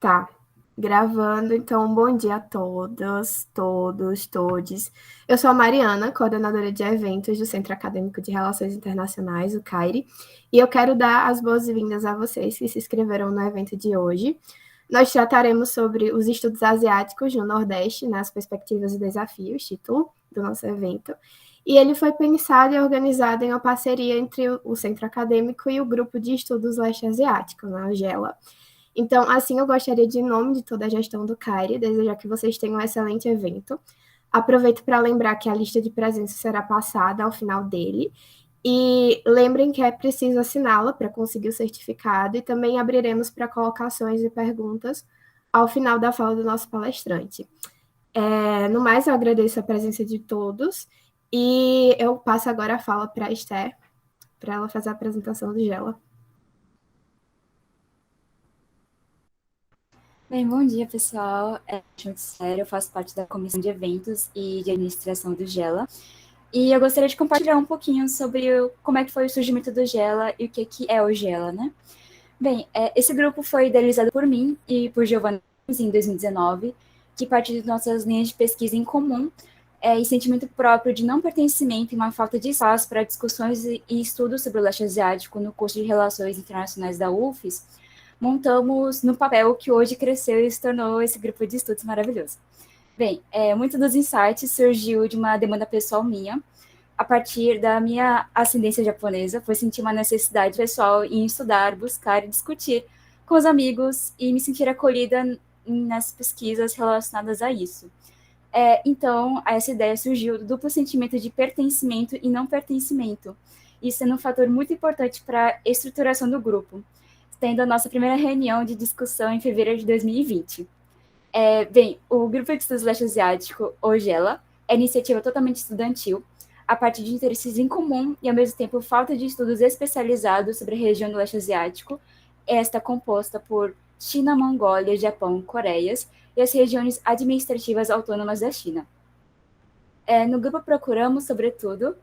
Tá, gravando, então bom dia a todas, todos, todes. Eu sou a Mariana, coordenadora de eventos do Centro Acadêmico de Relações Internacionais, o CAIRE, e eu quero dar as boas-vindas a vocês que se inscreveram no evento de hoje. Nós trataremos sobre os estudos asiáticos no Nordeste, nas perspectivas e desafios, título do nosso evento, e ele foi pensado e organizado em uma parceria entre o Centro Acadêmico e o Grupo de Estudos Leste Asiático, na UGELA. Então, assim, eu gostaria de, em nome de toda a gestão do CAIRE, desejar que vocês tenham um excelente evento. Aproveito para lembrar que a lista de presença será passada ao final dele. E lembrem que é preciso assiná-la para conseguir o certificado e também abriremos para colocações e perguntas ao final da fala do nosso palestrante. No mais, eu agradeço a presença de todos e eu passo agora a fala para a Esther, para ela fazer a apresentação do GELA. Bem, bom dia, pessoal. Muito sério, eu faço parte da comissão de eventos e de administração do GELA. E eu gostaria de compartilhar um pouquinho sobre como é que foi o surgimento do GELA e o que é o GELA, né? Bem, esse grupo foi idealizado por mim e por Giovanna em 2019, que parte de nossas linhas de pesquisa em comum e sentimento próprio de não pertencimento e uma falta de espaço para discussões e estudos sobre o leste asiático no curso de Relações Internacionais da UFES, montamos no papel que hoje cresceu e se tornou esse grupo de estudos maravilhoso. Bem, muito dos insights surgiu de uma demanda pessoal minha, a partir da minha ascendência japonesa, foi sentir uma necessidade pessoal em estudar, buscar e discutir com os amigos e me sentir acolhida nas pesquisas relacionadas a isso. Então, essa ideia surgiu do duplo sentimento de pertencimento e não pertencimento, isso sendo um fator muito importante para a estruturação do grupo, tendo a nossa primeira reunião de discussão em fevereiro de 2020. Bem, o Grupo de Estudos Leste Asiático, ou GELA, é iniciativa totalmente estudantil, a partir de interesses em comum e, ao mesmo tempo, falta de estudos especializados sobre a região do Leste Asiático. Esta é composta por China, Mongólia, Japão, Coreias e as regiões administrativas autônomas da China. No grupo procuramos, sobretudo,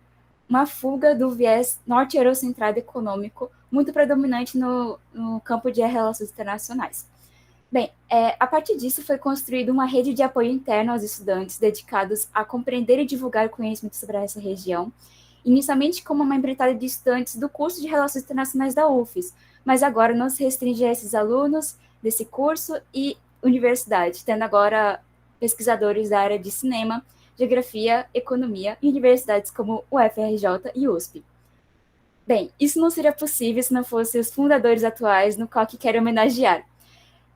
uma fuga do viés norte-eurocentrado econômico, muito predominante no campo de relações internacionais. Bem, a partir disso foi construída uma rede de apoio interno aos estudantes dedicados a compreender e divulgar conhecimento sobre essa região, inicialmente como uma empreitada de estudantes do curso de Relações Internacionais da UFES, mas agora não se restringe a esses alunos desse curso e universidade, tendo agora pesquisadores da área de cinema, geografia, economia e universidades como o FRJ e USP. Bem, isso não seria possível se não fossem os fundadores atuais no qual que quero homenagear.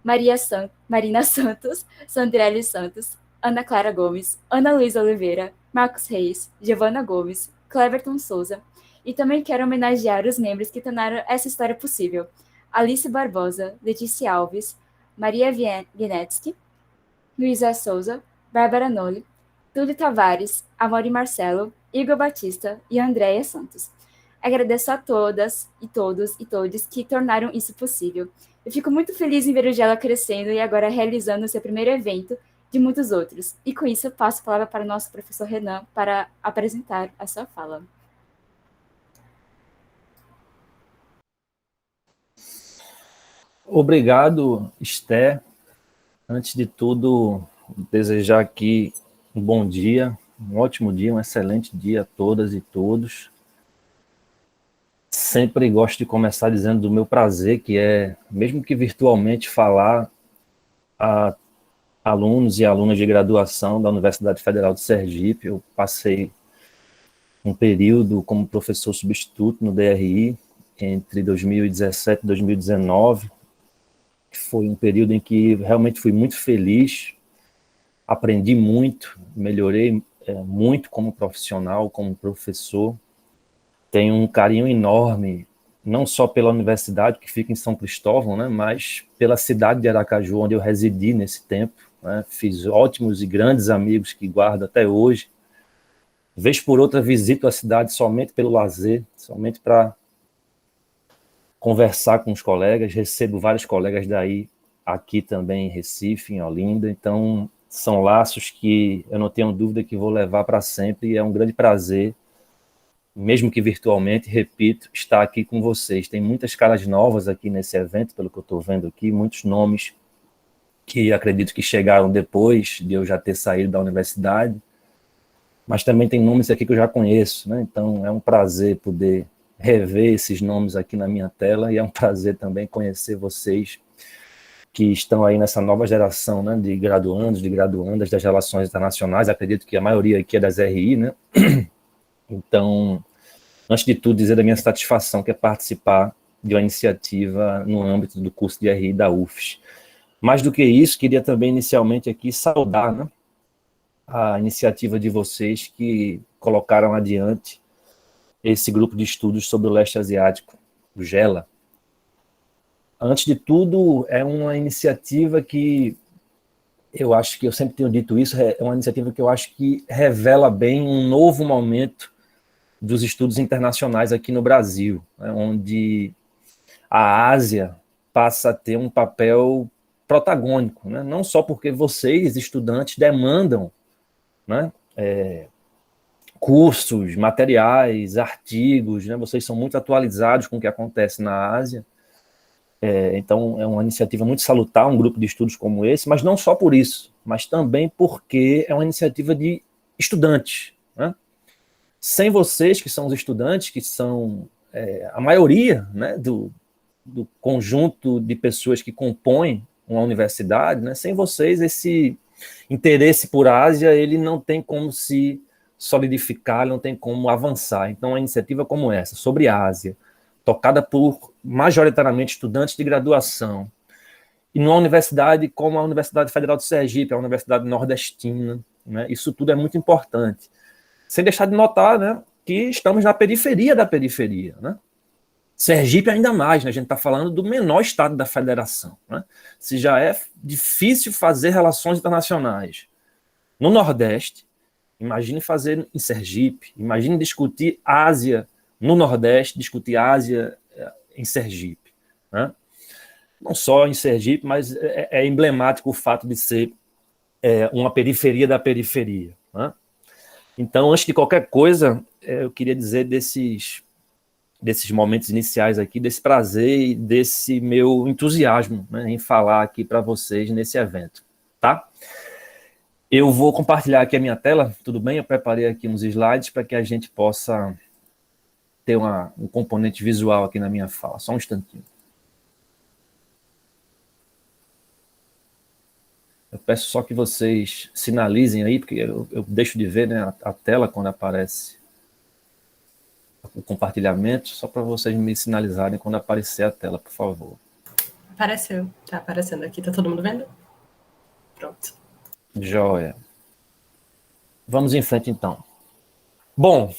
Marina Santos, Sandrelli Santos, Ana Clara Gomes, Ana Luísa Oliveira, Marcos Reis, Giovana Gomes, Cleverton Souza. E também quero homenagear os membros que tornaram essa história possível. Alice Barbosa, Letícia Alves, Maria Vienetsky, Luísa Souza, Bárbara Noli, Túlio Tavares, Amori Marcelo, Igor Batista e Andréia Santos. Agradeço a todas e todos e todes que tornaram isso possível. Eu fico muito feliz em ver o GELA crescendo e agora realizando seu primeiro evento de muitos outros. E com isso, eu passo a palavra para o nosso professor Renan para apresentar a sua fala. Obrigado, Esther. Antes de tudo, desejar aqui um bom dia, um ótimo dia, um excelente dia a todas e todos. Sempre gosto de começar dizendo do meu prazer, que é, mesmo que virtualmente, falar a alunos e alunas de graduação da Universidade Federal de Sergipe. Eu passei um período como professor substituto no DRI, entre 2017 e 2019, que foi um período em que realmente fui muito feliz, aprendi muito, melhorei muito como profissional, como professor. Tenho um carinho enorme, não só pela universidade, que fica em São Cristóvão, né, mas pela cidade de Aracaju, onde eu residi nesse tempo. Né, fiz ótimos e grandes amigos que guardo até hoje. Vez por outra, visito a cidade somente pelo lazer, somente para conversar com os colegas. Recebo vários colegas daí, aqui também em Recife, em Olinda. Então, são laços que eu não tenho dúvida que vou levar para sempre, e é um grande prazer, mesmo que virtualmente, repito, estar aqui com vocês. Tem muitas caras novas aqui nesse evento, pelo que eu estou vendo aqui, muitos nomes que acredito que chegaram depois de eu já ter saído da universidade, mas também tem nomes aqui que eu já conheço, né? Então é um prazer poder rever esses nomes aqui na minha tela, e é um prazer também conhecer vocês que estão aí nessa nova geração, né, de graduandos, de graduandas das relações internacionais. Acredito que a maioria aqui é das RI, né? Então, antes de tudo, dizer da minha satisfação que é participar de uma iniciativa no âmbito do curso de RI da UFES. Mais do que isso, queria também inicialmente aqui saudar, né, a iniciativa de vocês que colocaram adiante esse grupo de estudos sobre o leste asiático, o GELA. Antes de tudo, é uma iniciativa que eu acho que, eu sempre tenho dito isso, é uma iniciativa que eu acho que revela bem um novo momento dos estudos internacionais aqui no Brasil, né, onde a Ásia passa a ter um papel protagônico, né, não só porque vocês, estudantes, demandam, né, cursos, materiais, artigos, né, vocês são muito atualizados com o que acontece na Ásia. Então é uma iniciativa muito salutar, um grupo de estudos como esse, mas não só por isso, mas também porque é uma iniciativa de estudantes, né? Sem vocês, que são os estudantes, que são a maioria, né, do conjunto de pessoas que compõem uma universidade, né, sem vocês, esse interesse por Ásia, ele não tem como se solidificar, não tem como avançar. Então, uma iniciativa como essa, sobre a Ásia, tocada por, majoritariamente, estudantes de graduação, e numa universidade como a Universidade Federal de Sergipe, a Universidade Nordestina, né, isso tudo é muito importante. Sem deixar de notar, né, que estamos na periferia da periferia, né? Sergipe ainda mais, né? A gente está falando do menor estado da federação, né? Se já é difícil fazer relações internacionais no Nordeste, imagine fazer em Sergipe, imagine discutir Ásia no Nordeste, discutir Ásia em Sergipe, né? Não só em Sergipe, mas é emblemático o fato de ser uma periferia da periferia, né? Então, antes de qualquer coisa, eu queria dizer desses momentos iniciais aqui, desse prazer e desse meu entusiasmo, né, em falar aqui para vocês nesse evento, tá? Eu vou compartilhar aqui a minha tela, tudo bem? Eu preparei aqui uns slides para que a gente possa ter um componente visual aqui na minha fala. Só um instantinho. Eu peço só que vocês sinalizem aí, porque eu deixo de ver, né, a tela quando aparece o compartilhamento, só para vocês me sinalizarem quando aparecer a tela, por favor. Apareceu, tá aparecendo aqui, tá todo mundo vendo? Pronto. Joia. Vamos em frente, então. Bom,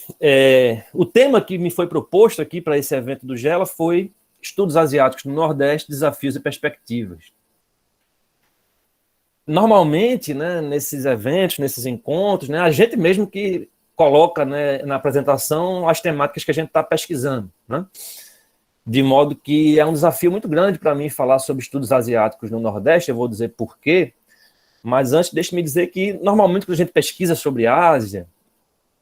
o tema que me foi proposto aqui para esse evento do GELA foi Estudos Asiáticos no Nordeste, Desafios e Perspectivas. Normalmente, né, nesses eventos, nesses encontros, né, a gente mesmo que coloca, né, na apresentação as temáticas que a gente está pesquisando, né? De modo que é um desafio muito grande para mim falar sobre estudos asiáticos no Nordeste. Eu vou dizer por quê, mas antes deixe-me dizer que normalmente quando a gente pesquisa sobre a Ásia,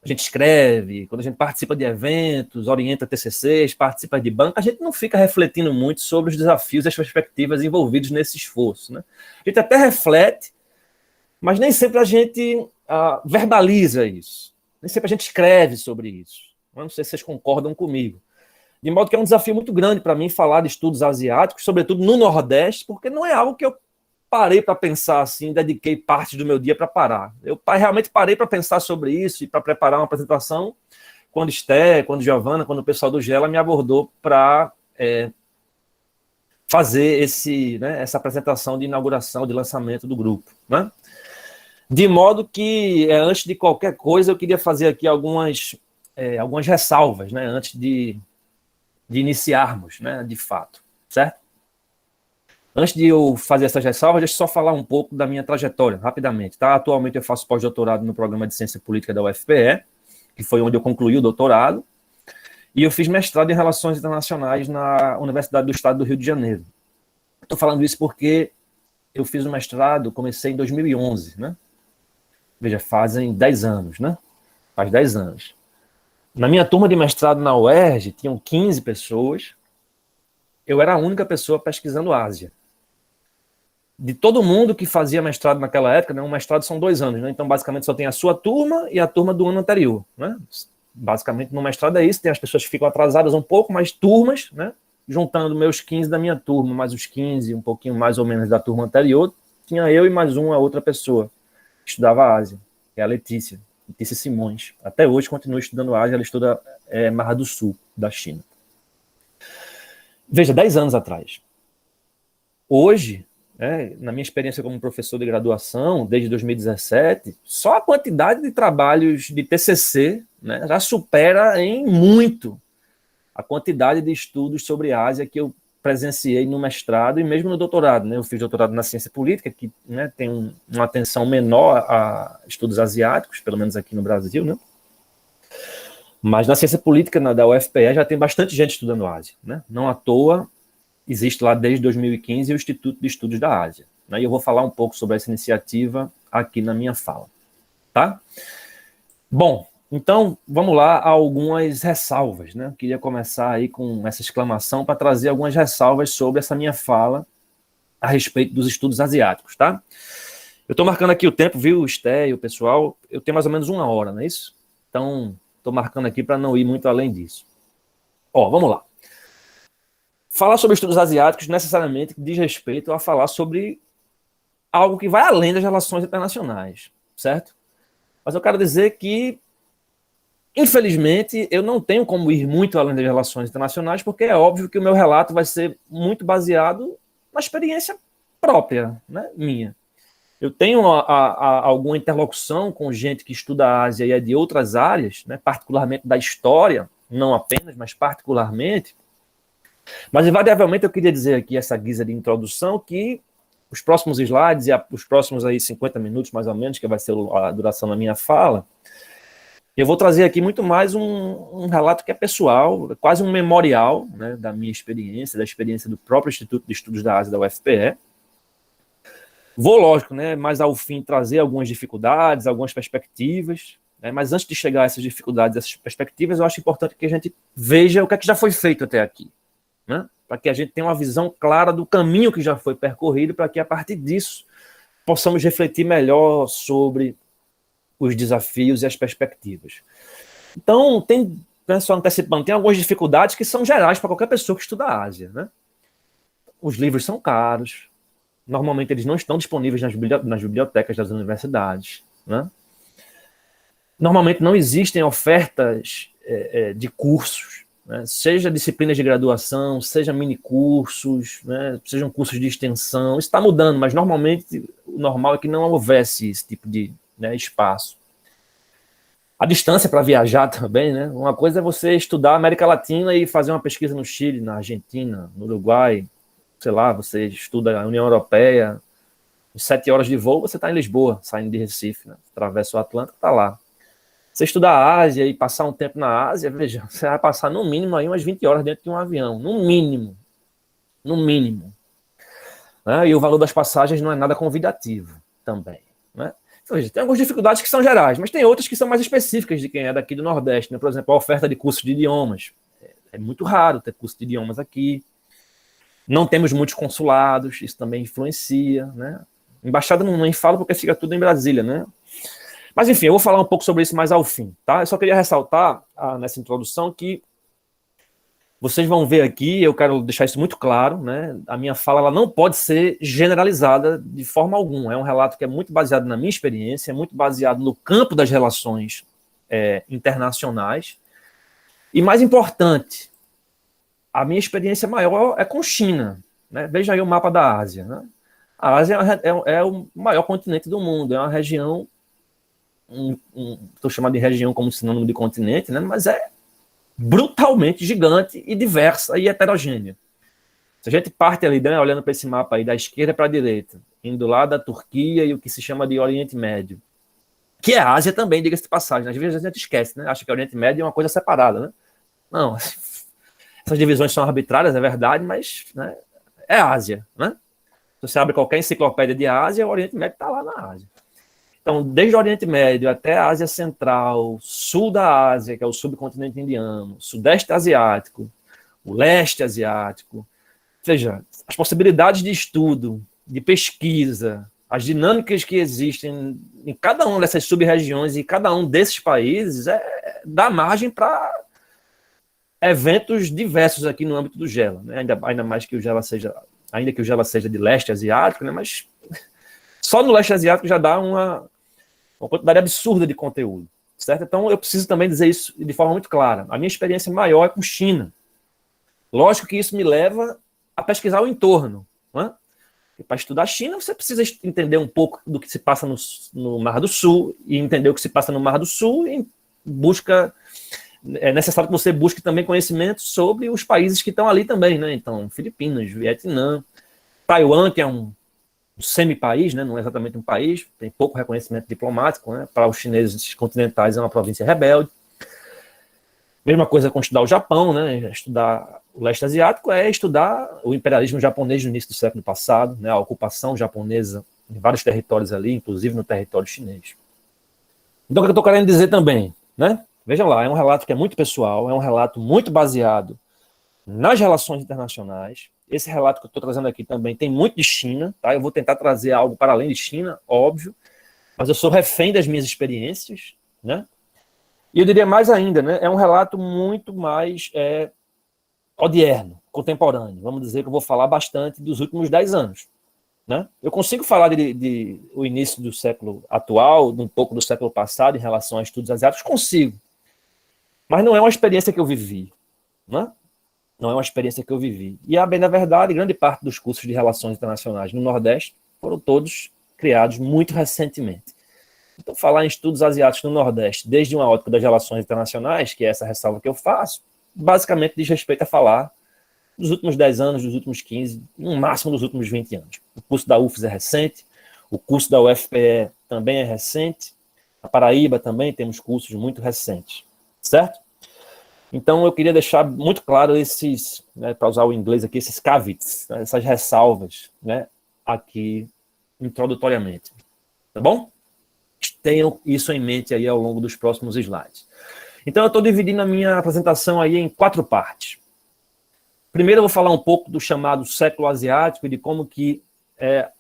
a gente escreve, quando a gente participa de eventos, orienta TCCs, participa de banca, a gente não fica refletindo muito sobre os desafios e as perspectivas envolvidos nesse esforço, né? A gente até reflete, mas nem sempre a gente verbaliza isso. Nem sempre a gente escreve sobre isso. Eu não sei se vocês concordam comigo. De modo que é um desafio muito grande para mim falar de estudos asiáticos, sobretudo no Nordeste, porque não é algo que eu parei para pensar assim, dediquei parte do meu dia para parar. Eu realmente parei para pensar sobre isso e para preparar uma apresentação quando Esté, quando Giovana, quando o pessoal do GELA me abordou para fazer essa apresentação de inauguração, de lançamento do grupo, né? De modo que, antes de qualquer coisa, eu queria fazer aqui algumas ressalvas, né, antes de iniciarmos, né, de fato, certo? Antes de eu fazer essas ressalvas, deixa eu só falar um pouco da minha trajetória, rapidamente, tá? Atualmente eu faço pós-doutorado no programa de Ciência Política da UFPE, que foi onde eu concluí o doutorado, e eu fiz mestrado em Relações Internacionais na Universidade do Estado do Rio de Janeiro. Estou falando isso porque eu fiz o mestrado, comecei em 2011, né? Veja, fazem 10 anos, né? Faz 10 anos. Na minha turma de mestrado na UERJ, tinham 15 pessoas, eu era a única pessoa pesquisando Ásia. de todo mundo que fazia mestrado naquela época, né? Um mestrado são 2 anos, né? Então, basicamente, só tem a sua turma e a turma do ano anterior, né? Basicamente, no mestrado é isso, tem as pessoas que ficam atrasadas um pouco, mas turmas, né? Juntando meus 15 da minha turma, mais os 15, um pouquinho mais ou menos da turma anterior, tinha eu e mais uma outra pessoa que estudava a Ásia, que é a Letícia Simões. Até hoje continua estudando Ásia, ela estuda Mar do Sul, da China. Veja, 10 anos atrás. Hoje, na minha experiência como professor de graduação, desde 2017, só a quantidade de trabalhos de TCC, né, já supera em muito a quantidade de estudos sobre a Ásia que eu presenciei no mestrado e mesmo no doutorado. Né? Eu fiz doutorado na ciência política, que, né, tem uma atenção menor a estudos asiáticos, pelo menos aqui no Brasil, né? Mas na ciência política da UFPE já tem bastante gente estudando Ásia. Né? Não à toa, existe lá desde 2015 o Instituto de Estudos da Ásia. Né? E eu vou falar um pouco sobre essa iniciativa aqui na minha fala. Tá? Bom, então, vamos lá a algumas ressalvas, né? Eu queria começar aí com essa exclamação para trazer algumas ressalvas sobre essa minha fala a respeito dos estudos asiáticos, tá? Eu estou marcando aqui o tempo, viu, Esté e o pessoal? Eu tenho mais ou menos 1 hora, não é isso? Então, estou marcando aqui para não ir muito além disso. Ó, vamos lá. Falar sobre estudos asiáticos necessariamente diz respeito a falar sobre algo que vai além das relações internacionais, certo? Mas eu quero dizer que infelizmente, eu não tenho como ir muito além das relações internacionais, porque é óbvio que o meu relato vai ser muito baseado na experiência própria, né, minha. Eu tenho alguma interlocução com gente que estuda a Ásia e é de outras áreas, né, particularmente da história, não apenas, mas particularmente. Mas, invariavelmente, eu queria dizer aqui, essa guisa de introdução, que os próximos slides e os próximos aí 50 minutos, mais ou menos, que vai ser a duração da minha fala, eu vou trazer aqui muito mais um relato que é pessoal, quase um memorial, né, da minha experiência, da experiência do próprio Instituto de Estudos da Ásia da UFPE. Vou, lógico, né, mais ao fim trazer algumas dificuldades, algumas perspectivas, né, mas antes de chegar a essas dificuldades, essas perspectivas, eu acho importante que a gente veja o que é que já foi feito até aqui, né, para que a gente tenha uma visão clara do caminho que já foi percorrido, para que a partir disso possamos refletir melhor sobre os desafios e as perspectivas. Então, tem, né, só antecipando, tem algumas dificuldades que são gerais para qualquer pessoa que estuda a Ásia. Né? Os livros são caros, normalmente eles não estão disponíveis nas bibliotecas das universidades. Né? Normalmente não existem ofertas de cursos, né? Seja disciplinas de graduação, seja mini-cursos, né? Sejam cursos de extensão. Isso está mudando, mas normalmente o normal é que não houvesse esse tipo de, né, espaço. A distância para viajar também, né? Uma coisa é você estudar a América Latina e fazer uma pesquisa no Chile, na Argentina, no Uruguai, sei lá, você estuda a União Europeia, em 7 horas de voo você está em Lisboa, saindo de Recife, né? Atravessa o Atlântico, está lá. Você estudar a Ásia e passar um tempo na Ásia, veja, você vai passar no mínimo aí umas 20 horas dentro de um avião, no mínimo. No mínimo. Né? E o valor das passagens não é nada convidativo também, né? Tem algumas dificuldades que são gerais, mas tem outras que são mais específicas de quem é daqui do Nordeste. Né? Por exemplo, a oferta de cursos de idiomas. É muito raro ter curso de idiomas aqui. Não temos muitos consulados, isso também influencia. Né? Embaixada não nem falo porque fica tudo em Brasília. Né? Mas, enfim, eu vou falar um pouco sobre isso mais ao fim. Tá? Eu só queria ressaltar nessa introdução que vocês vão ver aqui, eu quero deixar isso muito claro, né? A minha fala ela não pode ser generalizada de forma alguma. É um relato que é muito baseado na minha experiência, é muito baseado no campo das relações internacionais. E mais importante, a minha experiência maior é com China. Né? Veja aí o mapa da Ásia. Né? A Ásia é o maior continente do mundo, é uma região, estou chamando de região como sinônimo de continente, né? Mas é brutalmente gigante e diversa e heterogênea. Se a gente parte ali, né, olhando para esse mapa aí, da esquerda para a direita, indo lá da Turquia e o que se chama de Oriente Médio, que é a Ásia também, diga-se de passagem, às vezes a gente esquece, né? Acha que o Oriente Médio é uma coisa separada, né? Não, essas divisões são arbitrárias, é verdade, mas, né, é Ásia, né? Se você abre qualquer enciclopédia de Ásia, o Oriente Médio está lá na Ásia. Então, desde o Oriente Médio até a Ásia Central, sul da Ásia, que é o subcontinente indiano, sudeste asiático, o leste asiático, ou seja, as possibilidades de estudo de pesquisa, as dinâmicas que existem em cada uma dessas sub-regiões e cada um desses países dá margem para eventos diversos aqui no âmbito do GELA, né? Ainda mais que o GELA seja, ainda que o GELA seja de leste asiático, né? Mas só no leste asiático já dá uma quantidade absurda de conteúdo, certo? Então eu preciso também dizer isso de forma muito clara. A minha experiência maior é com China. Lógico que isso me leva a pesquisar o entorno, né? Para estudar a China, você precisa entender um pouco do que se passa no Mar do Sul, e entender o que se passa no Mar do Sul, e é necessário que você busque também conhecimento sobre os países que estão ali também, né? Então, Filipinas, Vietnã, Taiwan, que é um semi-país, né? Não é exatamente um país, tem pouco reconhecimento diplomático, né? Para os chineses continentais é uma província rebelde. Mesma coisa com estudar o Japão, né? Estudar o leste asiático é estudar o imperialismo japonês no início do século passado, né? A ocupação japonesa em vários territórios ali, inclusive no território chinês. Então, o que eu estou querendo dizer também, né? Vejam lá, é um relato que é muito pessoal, é um relato muito baseado nas relações internacionais. Esse relato que eu estou trazendo aqui também tem muito de China, tá? Eu vou tentar trazer algo para além de China, óbvio, mas eu sou refém das minhas experiências, né? E eu diria mais ainda, né? É um relato muito mais odierno, contemporâneo. Vamos dizer que eu vou falar bastante dos últimos 10 anos. Né? Eu consigo falar de o início do século atual, um pouco do século passado, em relação a estudos asiáticos? Consigo. Mas não é uma experiência que eu vivi. Né? Não é uma experiência que eu vivi. E, a bem da verdade, grande parte dos cursos de relações internacionais no Nordeste foram todos criados muito recentemente. Então, falar em estudos asiáticos no Nordeste, desde uma ótica das relações internacionais, que é essa ressalva que eu faço, basicamente diz respeito a falar dos últimos 10 anos, dos últimos 15, no máximo dos últimos 20 anos. O curso da UFES é recente, o curso da UFPE também é recente, a Paraíba também temos cursos muito recentes, certo? Então, eu queria deixar muito claro esses, né, para usar o inglês aqui, esses caveats, né, essas ressalvas, né, aqui, introdutoriamente. Tá bom? Tenham isso em mente aí ao longo dos próximos slides. Então, eu estou dividindo a minha apresentação aí em 4 partes. Primeiro, eu vou falar um pouco do chamado século asiático e de como que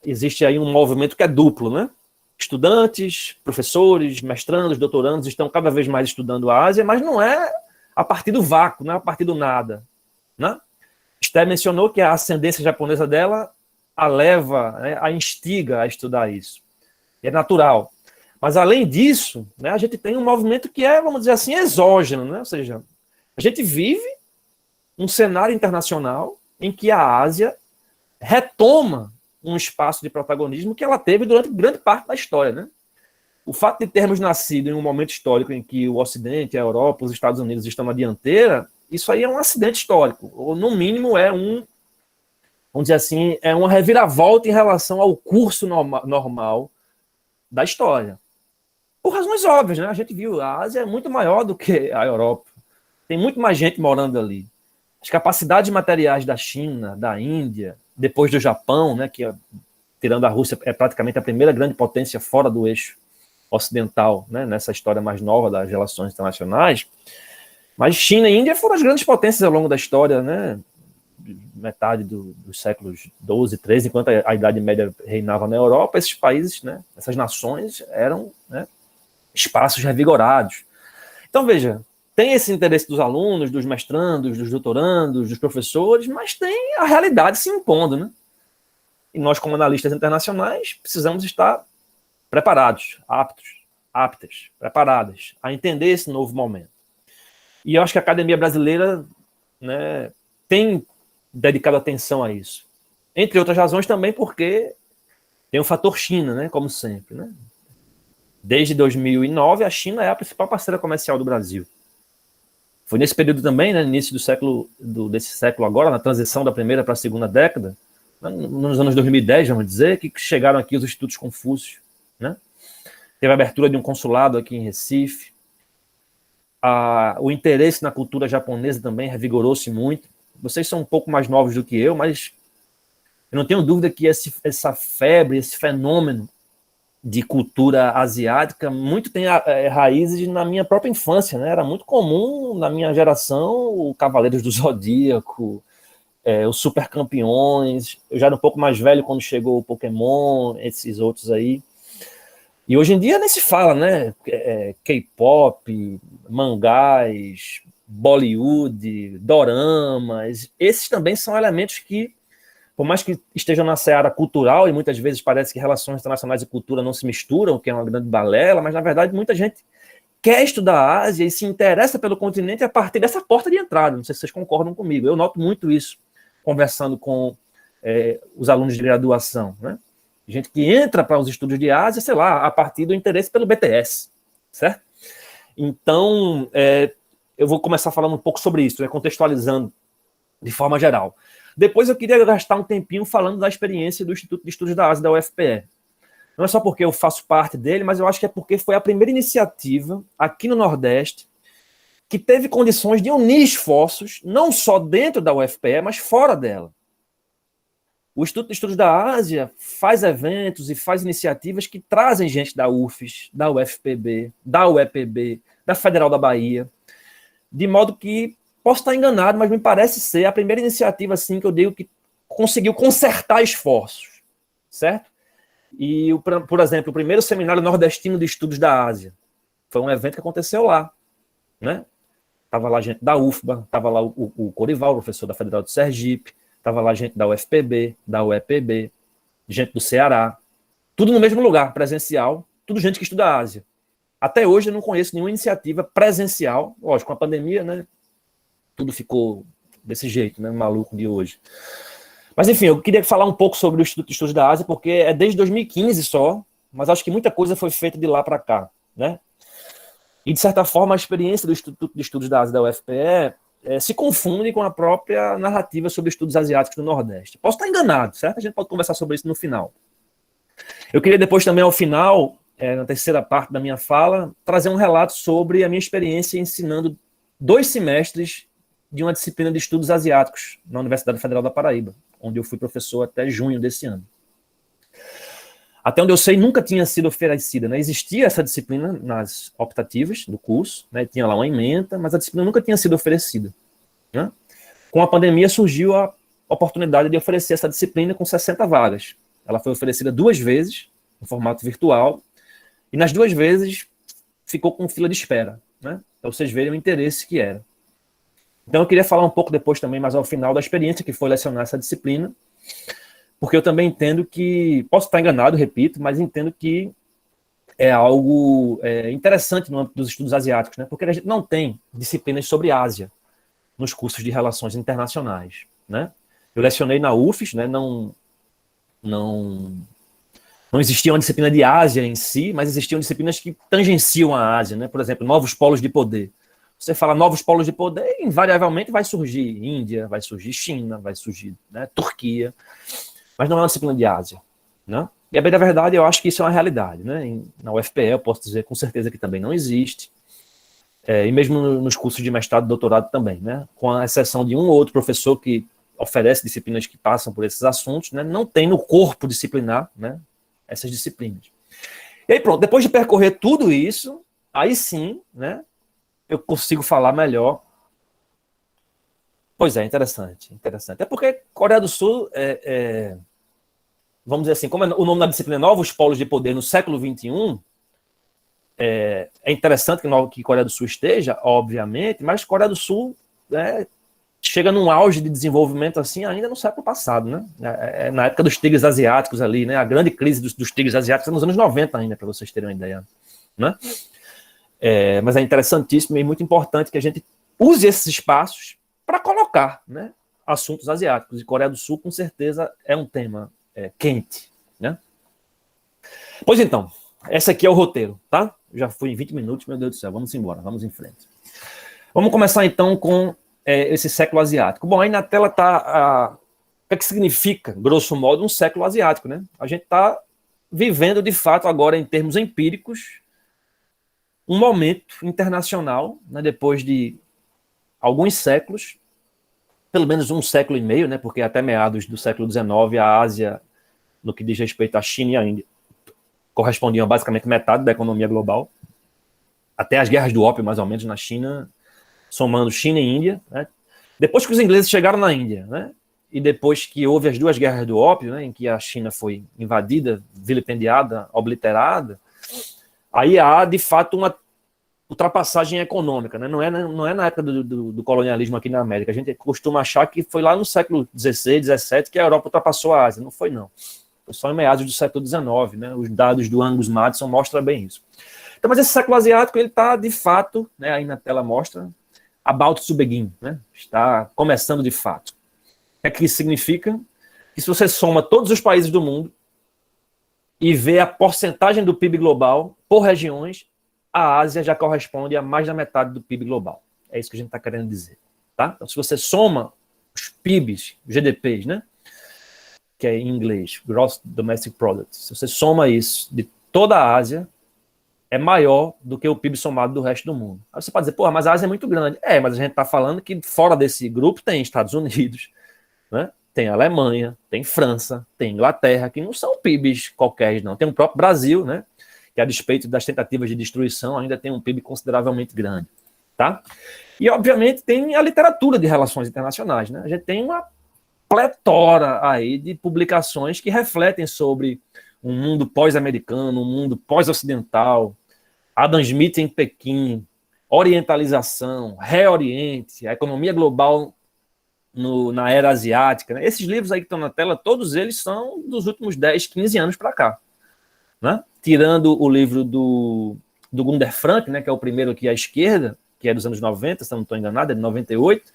existe aí um movimento que é duplo, né? Estudantes, professores, mestrandos, doutorandos estão cada vez mais estudando a Ásia, mas não é a partir do vácuo, não é a partir do nada, né? Esther mencionou que a ascendência japonesa dela a leva, né, a instiga a estudar isso. É natural. Mas, além disso, né, a gente tem um movimento que é, vamos dizer assim, exógeno, né? Ou seja, a gente vive um cenário internacional em que a Ásia retoma um espaço de protagonismo que ela teve durante grande parte da história, né? O fato de termos nascido em um momento histórico em que o Ocidente, a Europa, os Estados Unidos estão na dianteira, isso aí é um acidente histórico, ou no mínimo vamos dizer assim, é uma reviravolta em relação ao curso normal da história. Por razões óbvias, né? A gente viu, a Ásia é muito maior do que a Europa. Tem muito mais gente morando ali. As capacidades materiais da China, da Índia, depois do Japão, né, que, tirando a Rússia, é praticamente a primeira grande potência fora do eixo ocidental, né, nessa história mais nova das relações internacionais. Mas China e Índia foram as grandes potências ao longo da história, né, metade dos séculos 12, 13, enquanto a Idade Média reinava na Europa, esses países, né, essas nações eram, né, espaços revigorados. Então, veja, tem esse interesse dos alunos, dos mestrandos, dos doutorandos, dos professores, mas tem a realidade se impondo, né? E nós, como analistas internacionais, precisamos estar preparados, aptas, preparadas a entender esse novo momento. E eu acho que a Academia Brasileira, né, tem dedicado atenção a isso. Entre outras razões também porque tem o fator China, né, como sempre, né? Desde 2009, a China é a principal parceira comercial do Brasil. Foi nesse período também, né, no início desse século agora, na transição da primeira para a segunda década, nos anos 2010, vamos dizer, que chegaram aqui os Institutos Confúcio, né? Teve a abertura de um consulado aqui em Recife. O interesse na cultura japonesa também revigorou-se muito. Vocês são um pouco mais novos do que eu, mas eu não tenho dúvida que essa febre, esse fenômeno de cultura asiática muito tem raízes na minha própria infância, né? Era muito comum na minha geração o Cavaleiros do Zodíaco, os Super Campeões. Eu já era um pouco mais velho quando chegou o Pokémon, esses outros aí. E hoje em dia nem se fala, né? K-pop, mangás, Bollywood, doramas. Esses também são elementos que, por mais que estejam na seara cultural, e muitas vezes parece que relações internacionais e cultura não se misturam, que é uma grande balela, mas na verdade muita gente quer estudar a Ásia e se interessa pelo continente a partir dessa porta de entrada. Não sei se vocês concordam comigo. Eu noto muito isso conversando com os alunos de graduação, né? Gente que entra para os estudos de Ásia, sei lá, a partir do interesse pelo BTS, certo? Então, eu vou começar falando um pouco sobre isso, contextualizando de forma geral. Depois eu queria gastar um tempinho falando da experiência do Instituto de Estudos da Ásia, da UFPE. Não é só porque eu faço parte dele, mas eu acho que é porque foi a primeira iniciativa aqui no Nordeste que teve condições de unir esforços, não só dentro da UFPE, mas fora dela. O Instituto de Estudos da Ásia faz eventos e faz iniciativas que trazem gente da UFES, da UFPB, da UEPB, da Federal da Bahia, de modo que, posso estar enganado, mas me parece ser a primeira iniciativa assim, que eu digo que conseguiu concertar esforços, certo? E, por exemplo, o primeiro Seminário Nordestino de Estudos da Ásia foi um evento que aconteceu lá, né? Estava lá gente da UFBA, estava lá o Corival, professor da Federal de Sergipe, estava lá gente da UFPB, da UEPB, gente do Ceará, tudo no mesmo lugar, presencial, tudo gente que estuda a Ásia. Até hoje eu não conheço nenhuma iniciativa presencial, lógico, com a pandemia, né? Tudo ficou desse jeito, né? Maluco de hoje. Mas, enfim, eu queria falar um pouco sobre o Instituto de Estudos da Ásia, porque é desde 2015 só, mas acho que muita coisa foi feita de lá para cá, né? E, de certa forma, a experiência do Instituto de Estudos da Ásia da UFPE se confunde com a própria narrativa sobre estudos asiáticos do Nordeste. Posso estar enganado, certo? A gente pode conversar sobre isso no final. Eu queria depois também, ao final, na terceira parte da minha fala, trazer um relato sobre a minha experiência ensinando 2 semestres de uma disciplina de estudos asiáticos na Universidade Federal da Paraíba, onde eu fui professor até junho desse ano. Até onde eu sei, nunca tinha sido oferecida, né? Existia essa disciplina nas optativas do curso, né? Tinha lá uma ementa, mas a disciplina nunca tinha sido oferecida, né? Com a pandemia surgiu a oportunidade de oferecer essa disciplina com 60 vagas. Ela foi oferecida 2 vezes, em formato virtual, e nas 2 vezes ficou com fila de espera, né? Para vocês verem o interesse que era. Então eu queria falar um pouco depois também, mais ao final, da experiência que foi lecionar essa disciplina, porque eu também entendo que, posso estar enganado, repito, mas entendo que é algo interessante no âmbito dos estudos asiáticos, né? Porque a gente não tem disciplinas sobre Ásia nos cursos de relações internacionais, né? Eu lecionei na UFES, né? Não existia uma disciplina de Ásia em si, mas existiam disciplinas que tangenciam a Ásia, né? Por exemplo, novos polos de poder. Você fala novos polos de poder, invariavelmente vai surgir Índia, vai surgir China, vai surgir, né, Turquia, mas não é uma disciplina de Ásia, né? E a bem da verdade, eu acho que isso é uma realidade, né? Na UFPE eu posso dizer com certeza que também não existe, e mesmo nos cursos de mestrado e doutorado também, né? Com a exceção de um ou outro professor que oferece disciplinas que passam por esses assuntos, né? Não tem no corpo disciplinar, né, essas disciplinas. E aí pronto, depois de percorrer tudo isso, aí sim, né, eu consigo falar melhor. Pois é, interessante. É porque Coreia do Sul, vamos dizer assim, como o nome da disciplina é Novos Polos de Poder no século XXI, é interessante que Coreia do Sul esteja, obviamente, mas Coreia do Sul chega num auge de desenvolvimento assim ainda no século passado, né? Na época dos tigres asiáticos ali, né? A grande crise dos tigres asiáticos é nos anos 90 ainda, para vocês terem uma ideia, né? Mas é interessantíssimo e muito importante que a gente use esses espaços para colocar, né, assuntos asiáticos. E Coreia do Sul, com certeza, é um tema quente, né? Pois então, esse aqui é o roteiro, tá? Já fui em 20 minutos, meu Deus do céu, vamos embora, vamos em frente. Vamos começar então com esse século asiático. Bom, aí na tela está o que significa, grosso modo, um século asiático, né? A gente está vivendo, de fato, agora, em termos empíricos, um momento internacional, né, depois de alguns séculos, pelo menos 1,5 séculos, né, porque até meados do século XIX a Ásia, no que diz respeito à China e à Índia, correspondiam a basicamente metade da economia global, até as guerras do ópio, mais ou menos, na China, somando China e Índia, né? Depois que os ingleses chegaram na Índia, né, e depois que houve as duas guerras do ópio, né, em que a China foi invadida, vilipendiada, obliterada, aí há, de fato, uma ultrapassagem econômica, né? Não é na época do colonialismo aqui na América. A gente costuma achar que foi lá no século XVI, XVII que a Europa ultrapassou a Ásia. Não foi, não. Foi só em meados do século XIX, né? Os dados do Angus Maddison mostram bem isso. Então, mas esse século asiático, ele está, de fato, né, aí na tela mostra, about to begin, né? Está começando de fato. O que isso significa? Que se você soma todos os países do mundo e vê a porcentagem do PIB global por regiões, a Ásia já corresponde a mais da metade do PIB global. É isso que a gente está querendo dizer. Tá? Então, se você soma os PIBs, os GDPs, né? Que é em inglês, Gross Domestic Product, se você soma isso de toda a Ásia, é maior do que o PIB somado do resto do mundo. Aí você pode dizer, porra, mas a Ásia é muito grande. Mas a gente está falando que fora desse grupo tem Estados Unidos, né? Tem Alemanha, tem França, tem Inglaterra, que não são PIBs qualquer, não. Tem o próprio Brasil, né? Que a despeito das tentativas de destruição ainda tem um PIB consideravelmente grande. Tá? E, obviamente, tem a literatura de relações internacionais. Né? A gente tem uma pletora aí de publicações que refletem sobre um mundo pós-americano, um mundo pós-ocidental, Adam Smith em Pequim, orientalização, reoriente, a economia global na era asiática. Né? Esses livros aí que estão na tela, todos eles são dos últimos 10, 15 anos para cá. Né? Tirando o livro do Gunder Frank, né, que é o primeiro aqui à esquerda, que é dos anos 90, se não estou enganado, é de 98,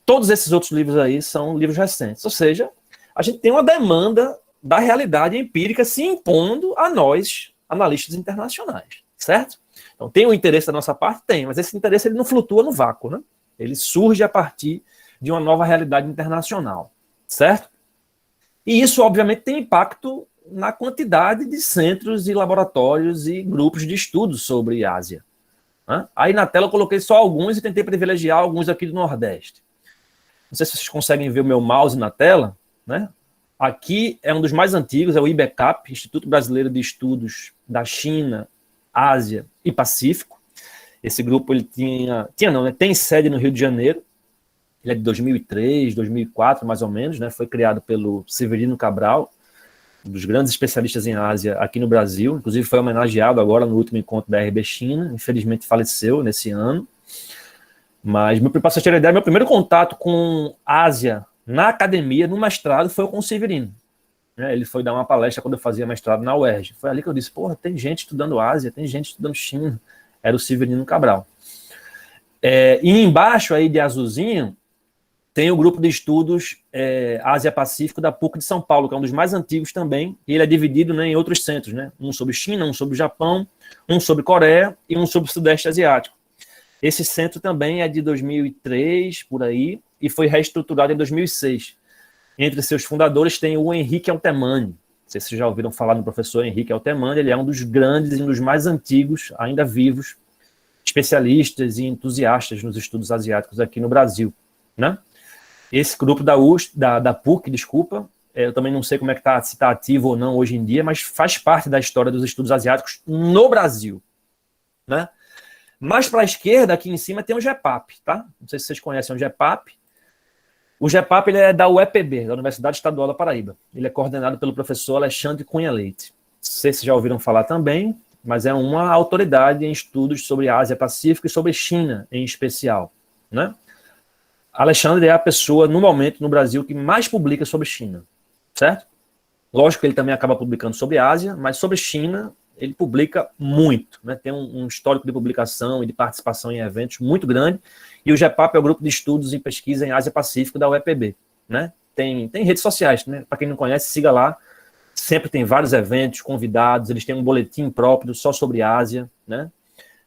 todos esses outros livros aí são livros recentes. Ou seja, a gente tem uma demanda da realidade empírica se impondo a nós, analistas internacionais, certo? Então, tem o interesse da nossa parte? Tem, mas esse interesse ele não flutua no vácuo, né? Ele surge a partir de uma nova realidade internacional, certo? E isso, obviamente, tem impacto na quantidade de centros e laboratórios e grupos de estudos sobre Ásia. Aí na tela eu coloquei só alguns e tentei privilegiar alguns aqui do Nordeste. Não sei se vocês conseguem ver o meu mouse na tela, né? Aqui é um dos mais antigos, é o IBECAP, Instituto Brasileiro de Estudos da China, Ásia e Pacífico. Esse grupo ele tem sede no Rio de Janeiro. Ele é de 2003, 2004, mais ou menos, né? Foi criado pelo Severino Cabral, um dos grandes especialistas em Ásia aqui no Brasil. Inclusive foi homenageado agora no último encontro da RB China. Infelizmente faleceu nesse ano. Mas, para vocês terem ideia, meu primeiro contato com Ásia na academia, no mestrado, foi com o Severino. Ele foi dar uma palestra quando eu fazia mestrado na UERJ. Foi ali que eu disse, porra, tem gente estudando Ásia, tem gente estudando China. Era o Severino Cabral. E embaixo aí de azulzinho, tem o grupo de estudos Ásia-Pacífico da PUC de São Paulo, que é um dos mais antigos também, e ele é dividido, né, em outros centros, né? Um sobre China, um sobre Japão, um sobre Coreia e um sobre o Sudeste Asiático. Esse centro também é de 2003, por aí, e foi reestruturado em 2006. Entre seus fundadores tem o Henrique Altemani. Não sei se vocês já ouviram falar do professor Henrique Altemani, ele é um dos grandes e um dos mais antigos, ainda vivos, especialistas e entusiastas nos estudos asiáticos aqui no Brasil, né? Esse grupo da PUC, desculpa, eu também não sei como é que se está ativo ou não hoje em dia, mas faz parte da história dos estudos asiáticos no Brasil, né? Mais para a esquerda, aqui em cima, tem o GEPAP, tá? Não sei se vocês conhecem o GEPAP. O GEPAP ele é da UEPB, da Universidade Estadual da Paraíba. Ele é coordenado pelo professor Alexandre Cunha Leite. Não sei se já ouviram falar também, mas é uma autoridade em estudos sobre a Ásia-Pacífico e sobre China, em especial, né? Alexandre é a pessoa, no momento, no Brasil, que mais publica sobre China, certo? Lógico que ele também acaba publicando sobre Ásia, mas sobre China ele publica muito, né? Tem um histórico de publicação e de participação em eventos muito grande, e o GEPAP é o grupo de estudos em pesquisa em Ásia-Pacífico da UEPB, né? Tem redes sociais, né? Para quem não conhece, siga lá, sempre tem vários eventos, convidados, eles têm um boletim próprio só sobre Ásia, né?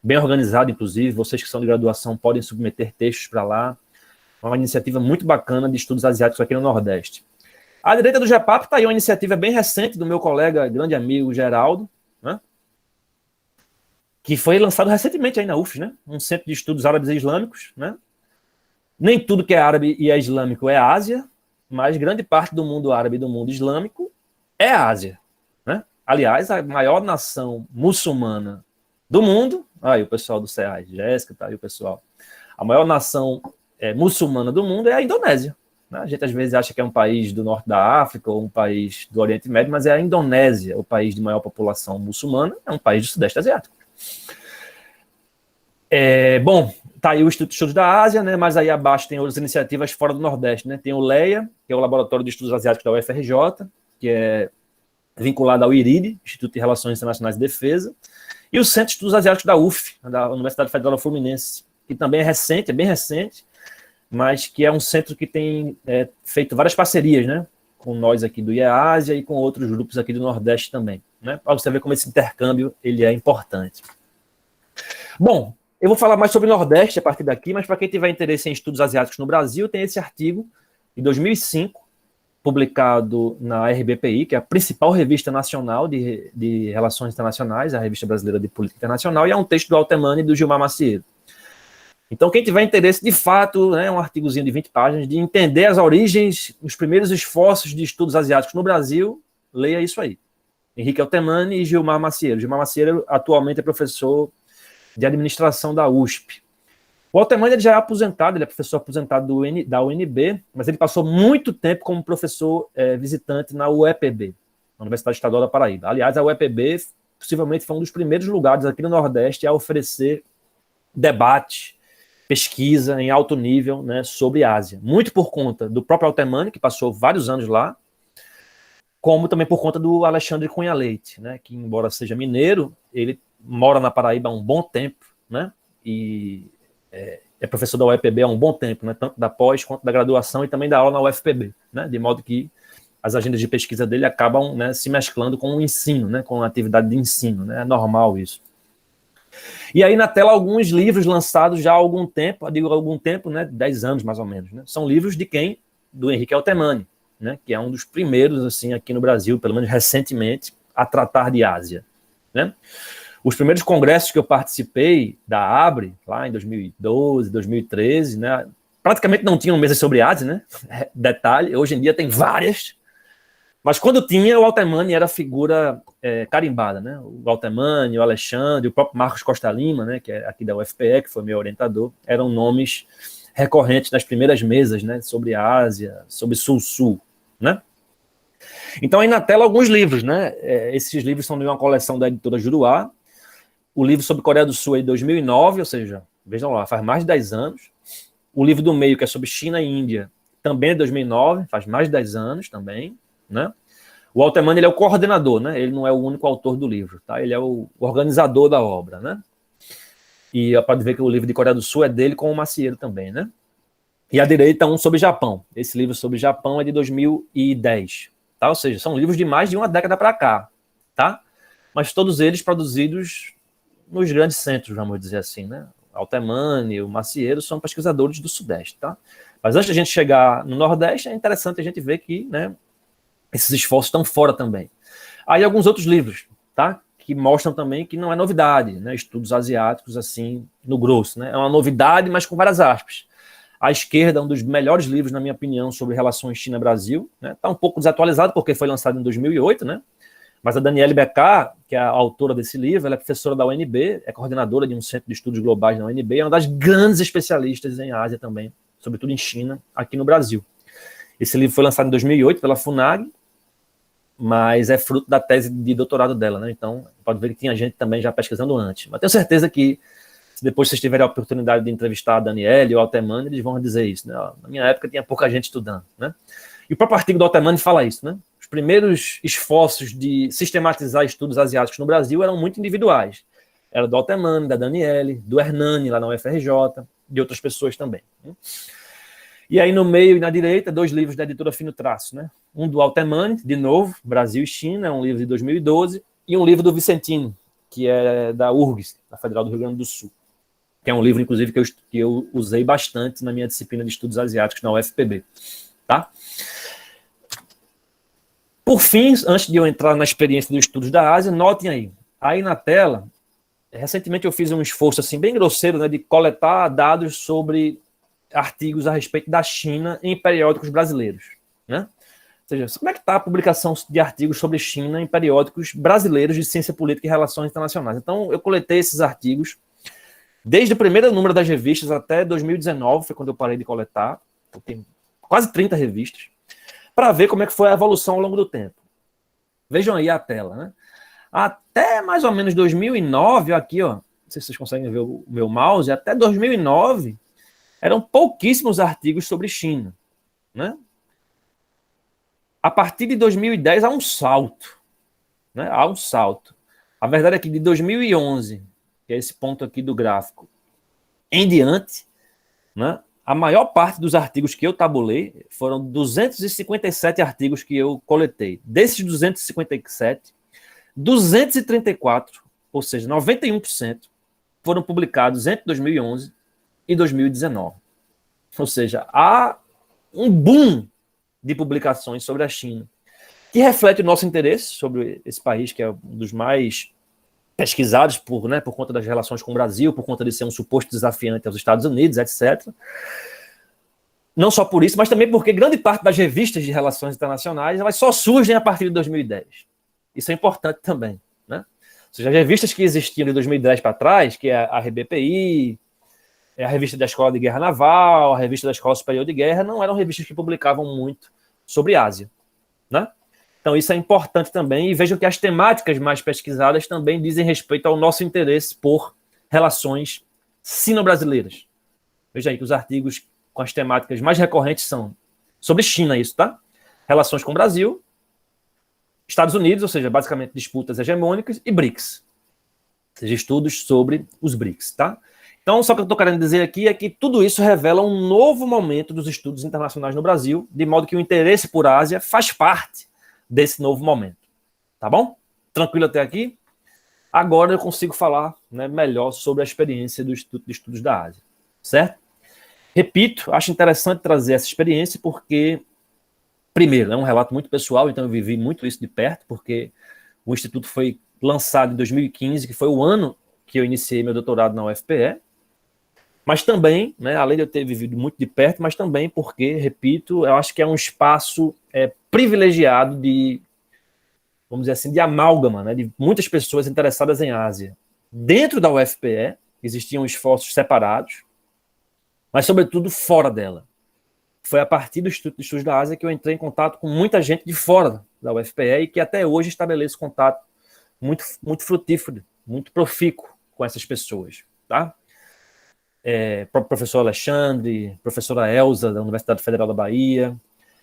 Bem organizado, inclusive, vocês que são de graduação podem submeter textos para lá. Uma iniciativa muito bacana de estudos asiáticos aqui no Nordeste. À direita do GEPAP está aí uma iniciativa bem recente do meu colega, grande amigo Geraldo, né? Que foi lançado recentemente aí na UFES, né? Um centro de estudos árabes e islâmicos, né? Nem tudo que é árabe e é islâmico é Ásia, mas grande parte do mundo árabe e do mundo islâmico é Ásia, né? Aliás, a maior nação muçulmana do mundo, aí o pessoal do SEAI, Jéssica, tá aí o pessoal, a maior nação muçulmana do mundo é a Indonésia, né? A gente às vezes acha que é um país do norte da África ou um país do Oriente Médio, mas é a Indonésia, o país de maior população muçulmana, é um país do Sudeste Asiático. Bom, tá aí o Instituto de Estudos da Ásia, né? Mas aí abaixo tem outras iniciativas fora do Nordeste, né? Tem o LEA, que é o Laboratório de Estudos Asiáticos da UFRJ, que é vinculado ao IRIDE, Instituto de Relações Internacionais de Defesa, e o Centro de Estudos Asiáticos da UF, da Universidade Federal Fluminense, que também é recente, é bem recente, mas que é um centro que tem feito várias parcerias, né? Com nós aqui do IEASIA e com outros grupos aqui do Nordeste também, né? Para você ver como esse intercâmbio ele é importante. Bom, eu vou falar mais sobre o Nordeste a partir daqui, mas para quem tiver interesse em estudos asiáticos no Brasil, tem esse artigo de 2005, publicado na RBPI, que é a principal revista nacional de relações internacionais, a revista brasileira de política internacional, e é um texto do Altemani e do Gilmar Macieiro. Então, quem tiver interesse, de fato, né, um artigozinho de 20 páginas, de entender as origens, os primeiros esforços de estudos asiáticos no Brasil, leia isso aí. Henrique Altemani e Gilmar Macieiro. Gilmar Macieiro atualmente é professor de administração da USP. O Altemani já é aposentado, ele é professor aposentado da UNB, mas ele passou muito tempo como professor visitante na UEPB, na Universidade Estadual da Paraíba. Aliás, a UEPB possivelmente foi um dos primeiros lugares aqui no Nordeste a oferecer debate, pesquisa em alto nível, né, sobre a Ásia. Muito por conta do próprio Altemani, que passou vários anos lá, como também por conta do Alexandre Cunha Leite, né, que embora seja mineiro, ele mora na Paraíba há um bom tempo, né, e é professor da UEPB há um bom tempo, né, tanto da pós quanto da graduação e também da aula na UFPB, né, de modo que as agendas de pesquisa dele acabam, né, se mesclando com o ensino, né, com a atividade de ensino, né, é normal isso. E aí na tela alguns livros lançados já há algum tempo, eu digo algum tempo, né, 10 anos mais ou menos, né, são livros de quem? Do Henrique Altemani, né, que é um dos primeiros, assim, aqui no Brasil, pelo menos recentemente, a tratar de Ásia, né. Os primeiros congressos que eu participei da ABRE, lá em 2012, 2013, né, praticamente não tinham mesas sobre Ásia, né? Detalhe, hoje em dia tem várias, mas quando tinha, o Altemani era a figura carimbada, né? O Altemani, o Alexandre, o próprio Marcos Costa Lima, né, que é aqui da UFPE, que foi meu orientador, eram nomes recorrentes nas primeiras mesas, né, sobre a Ásia, sobre Sul-Sul, né? Então aí na tela alguns livros, né? Esses livros são de uma coleção da editora Juruá. O livro sobre Coreia do Sul é de 2009, ou seja, vejam lá, faz mais de 10 anos. O livro do meio, que é sobre China e Índia, também é de 2009, faz mais de 10 anos também, né? O Altemani, ele é o coordenador, né? Ele não é o único autor do livro, tá? Ele é o organizador da obra, né? E pode ver que o livro de Coreia do Sul é dele com o Macieiro também, né? E à direita, um sobre Japão. Esse livro sobre Japão é de 2010, tá? Ou seja, são livros de mais de uma década para cá, tá? Mas todos eles produzidos nos grandes centros, vamos dizer assim, né? Altemani, o Macieiro são pesquisadores do Sudeste, tá? Mas antes de a gente chegar no Nordeste, é interessante a gente ver que, né, esses esforços estão fora também. Aí alguns outros livros, tá? Que mostram também que não é novidade, né? Estudos asiáticos, assim, no grosso, né? É uma novidade, mas com várias aspas. A Esquerda, um dos melhores livros, na minha opinião, sobre relações China-Brasil, né? Tá um pouco desatualizado, porque foi lançado em 2008, né? Mas a Daniele Beccá, que é a autora desse livro, ela é professora da UNB, é coordenadora de um centro de estudos globais na UNB, é uma das grandes especialistas em Ásia também, sobretudo em China, aqui no Brasil. Esse livro foi lançado em 2008 pela FUNAG, mas é fruto da tese de doutorado dela, né? Então, pode ver que tinha gente também já pesquisando antes. Mas tenho certeza que, se depois vocês tiverem a oportunidade de entrevistar a Daniele ou o Altemani, eles vão dizer isso, né? Na minha época tinha pouca gente estudando, né? E o próprio artigo do Altemani fala isso, né? Os primeiros esforços de sistematizar estudos asiáticos no Brasil eram muito individuais. Era do Altemani, da Daniele, do Hernani, lá na UFRJ, de outras pessoas também, né? E aí no meio e na direita, 2 livros da editora Fino Traço, né? Um do Altemani, de novo, Brasil e China, um livro de 2012, e um livro do Vicentino, que é da URGS, da Federal do Rio Grande do Sul, que é um livro, inclusive, que eu usei bastante na minha disciplina de estudos asiáticos na UFPB, tá? Por fim, antes de eu entrar na experiência dos estudos da Ásia, notem aí na tela, recentemente eu fiz um esforço assim bem grosseiro, né, de coletar dados sobre artigos a respeito da China em periódicos brasileiros, né? Ou seja, como é que está a publicação de artigos sobre China em periódicos brasileiros de ciência política e relações internacionais? Então, eu coletei esses artigos desde o primeiro número das revistas até 2019, foi quando eu parei de coletar, porque quase 30 revistas, para ver como é que foi a evolução ao longo do tempo. Vejam aí a tela, né? Até mais ou menos 2009, aqui, ó, não sei se vocês conseguem ver o meu mouse, até 2009 eram pouquíssimos artigos sobre China, né? A partir de 2010 há um salto, né? Há um salto. A verdade é que de 2011, que é esse ponto aqui do gráfico, em diante, né? A maior parte dos artigos que eu tabulei foram 257 artigos que eu coletei. Desses 257, 234, ou seja, 91%, foram publicados entre 2011 e 2019. Ou seja, há um boom de publicações sobre a China, que reflete o nosso interesse sobre esse país, que é um dos mais pesquisados por conta das relações com o Brasil, por conta de ser um suposto desafiante aos Estados Unidos, etc. Não só por isso, mas também porque grande parte das revistas de relações internacionais elas só surgem a partir de 2010. Isso é importante também, né? Ou seja, as revistas que existiam de 2010 para trás, que é a RBPI, a revista da Escola de Guerra Naval, a revista da Escola Superior de Guerra, não eram revistas que publicavam muito sobre Ásia, né? Então isso é importante também, e vejam que as temáticas mais pesquisadas também dizem respeito ao nosso interesse por relações sino-brasileiras. Veja aí que os artigos com as temáticas mais recorrentes são sobre China, isso, tá? Relações com o Brasil, Estados Unidos, ou seja, basicamente disputas hegemônicas, e BRICS, ou seja, estudos sobre os BRICS, tá? Então, só que eu estou querendo dizer aqui é que tudo isso revela um novo momento dos estudos internacionais no Brasil, de modo que o interesse por Ásia faz parte desse novo momento. Tá bom? Tranquilo até aqui? Agora eu consigo falar, né, melhor sobre a experiência do Instituto de Estudos da Ásia. Certo? Repito, acho interessante trazer essa experiência porque, primeiro, é um relato muito pessoal, então eu vivi muito isso de perto, porque o Instituto foi lançado em 2015, que foi o ano que eu iniciei meu doutorado na UFPE, mas também, né, além de eu ter vivido muito de perto, mas também porque, repito, eu acho que é um espaço privilegiado de, vamos dizer assim, de amálgama, né, de muitas pessoas interessadas em Ásia. Dentro da UFPE, existiam esforços separados, mas, sobretudo, fora dela. Foi a partir do Instituto de Estudos da Ásia que eu entrei em contato com muita gente de fora da UFPE e que até hoje estabeleço contato muito, muito frutífero, muito profícuo com essas pessoas, tá? Professor Alexandre, professora Elza, da Universidade Federal da Bahia.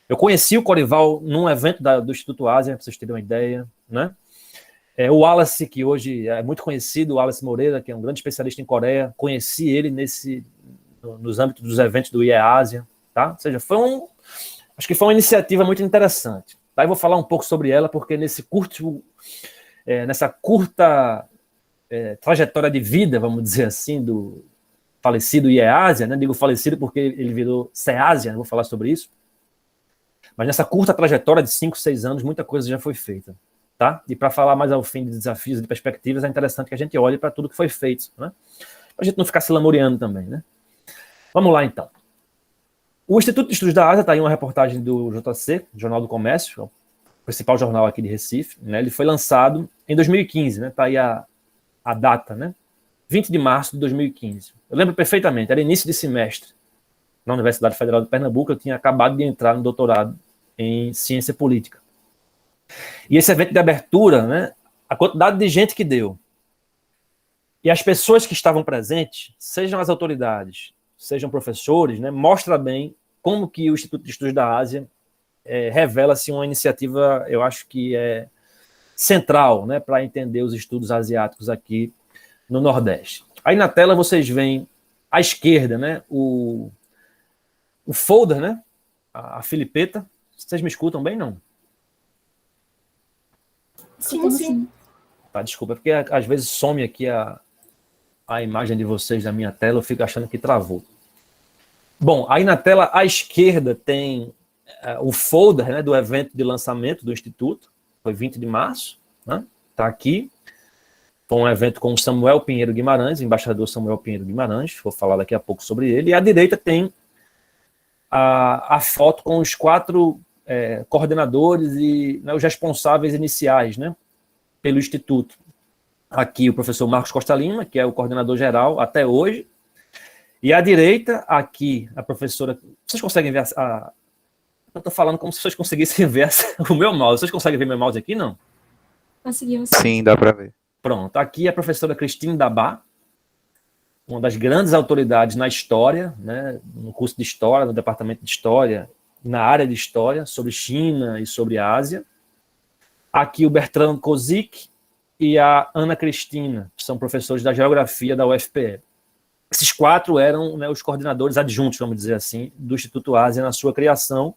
Eu conheci o Corival num evento do Instituto Ásia, para vocês terem uma ideia, né? O Wallace, que hoje é muito conhecido, o Wallace Moreira, que é um grande especialista em Coreia, conheci ele nos âmbitos dos eventos do IEASIA, tá? Ou seja, acho que foi uma iniciativa muito interessante. Tá? Eu vou falar um pouco sobre ela, porque nessa curta trajetória de vida, vamos dizer assim, do falecido IEASIA, né? Digo falecido porque ele virou CEASIA, vou falar sobre isso. Mas nessa curta trajetória de 5, 6 anos, muita coisa já foi feita. Tá? E para falar mais ao fim de desafios e de perspectivas, é interessante que a gente olhe para tudo que foi feito, né? Para a gente não ficar se lamuriando também, né? Vamos lá, então. O Instituto de Estudos da Ásia, está aí uma reportagem do JC, Jornal do Comércio, o principal jornal aqui de Recife, né? Ele foi lançado em 2015, né? Está aí a data, né? 20 de março de 2015. Eu lembro perfeitamente, era início de semestre, na Universidade Federal de Pernambuco, eu tinha acabado de entrar no doutorado em Ciência Política. E esse evento de abertura, né? A quantidade de gente que deu, e as pessoas que estavam presentes, sejam as autoridades, sejam professores, né, mostra bem como que o Instituto de Estudos da Ásia revela-se uma iniciativa, eu acho que é central, né, para entender os estudos asiáticos aqui no Nordeste. Aí na tela vocês veem à esquerda, né, o folder, né, a filipeta. Vocês me escutam bem, não? Sim. Tá, desculpa, porque às vezes some aqui a imagem de vocês na minha tela, eu fico achando que travou. Bom, aí na tela à esquerda tem o folder, né, do evento de lançamento do Instituto, foi 20 de março, né, tá aqui. Foi um evento com o Samuel Pinheiro Guimarães, embaixador Samuel Pinheiro Guimarães, vou falar daqui a pouco sobre ele. E à direita tem a foto com os 4 coordenadores e, né, os responsáveis iniciais, né, pelo Instituto. Aqui o professor Marcos Costa Lima, que é o coordenador geral até hoje. E à direita, aqui, a professora... Vocês conseguem ver Eu estou falando como se vocês conseguissem ver o meu mouse. Vocês conseguem ver meu mouse aqui, não? Conseguimos. Sim, dá para ver. Pronto, aqui é a professora Christine Dabá, uma das grandes autoridades na história, né, no curso de História, no departamento de História, na área de História, sobre China e sobre Ásia. Aqui o Bertrand Kozik e a Ana Cristina, que são professores da Geografia da UFPE. Esses 4 eram, né, os coordenadores adjuntos, vamos dizer assim, do Instituto Ásia na sua criação,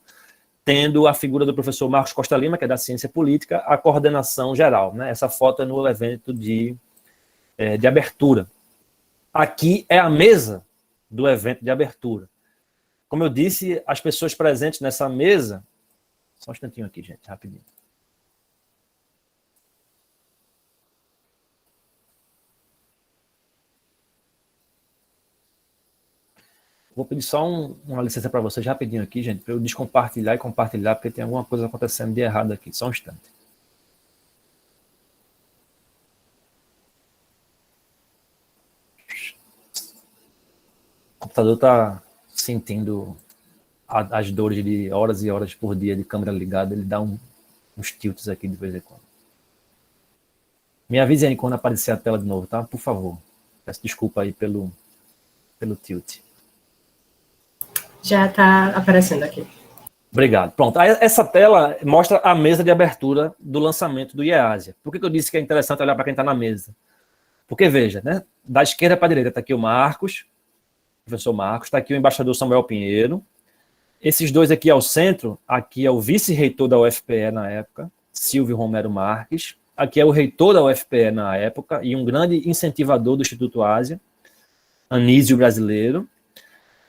tendo a figura do professor Marcos Costa Lima, que é da Ciência Política, a coordenação geral. Né? Essa foto é no evento de abertura. Aqui é a mesa do evento de abertura. Como eu disse, as pessoas presentes nessa mesa... Só um instantinho aqui, gente, rapidinho. Vou pedir só uma licença para vocês rapidinho aqui, gente, para eu descompartilhar e compartilhar, porque tem alguma coisa acontecendo de errado aqui. Só um instante. O computador está sentindo as dores de horas e horas por dia de câmera ligada, ele dá uns tilts aqui de vez em quando. Me avise aí quando aparecer a tela de novo, tá? Por favor. Peço desculpa aí pelo tilt. Já está aparecendo aqui. Obrigado. Pronto. Essa tela mostra a mesa de abertura do lançamento do IEASIA. Por que eu disse que é interessante olhar para quem está na mesa? Porque, veja, né? Da esquerda para a direita está aqui o Marcos, professor Marcos, está aqui o embaixador Samuel Pinheiro. Esses 2 aqui ao centro, aqui é o vice-reitor da UFPE na época, Silvio Romero Marques. Aqui é o reitor da UFPE na época e um grande incentivador do Instituto Ásia, Anísio Brasileiro.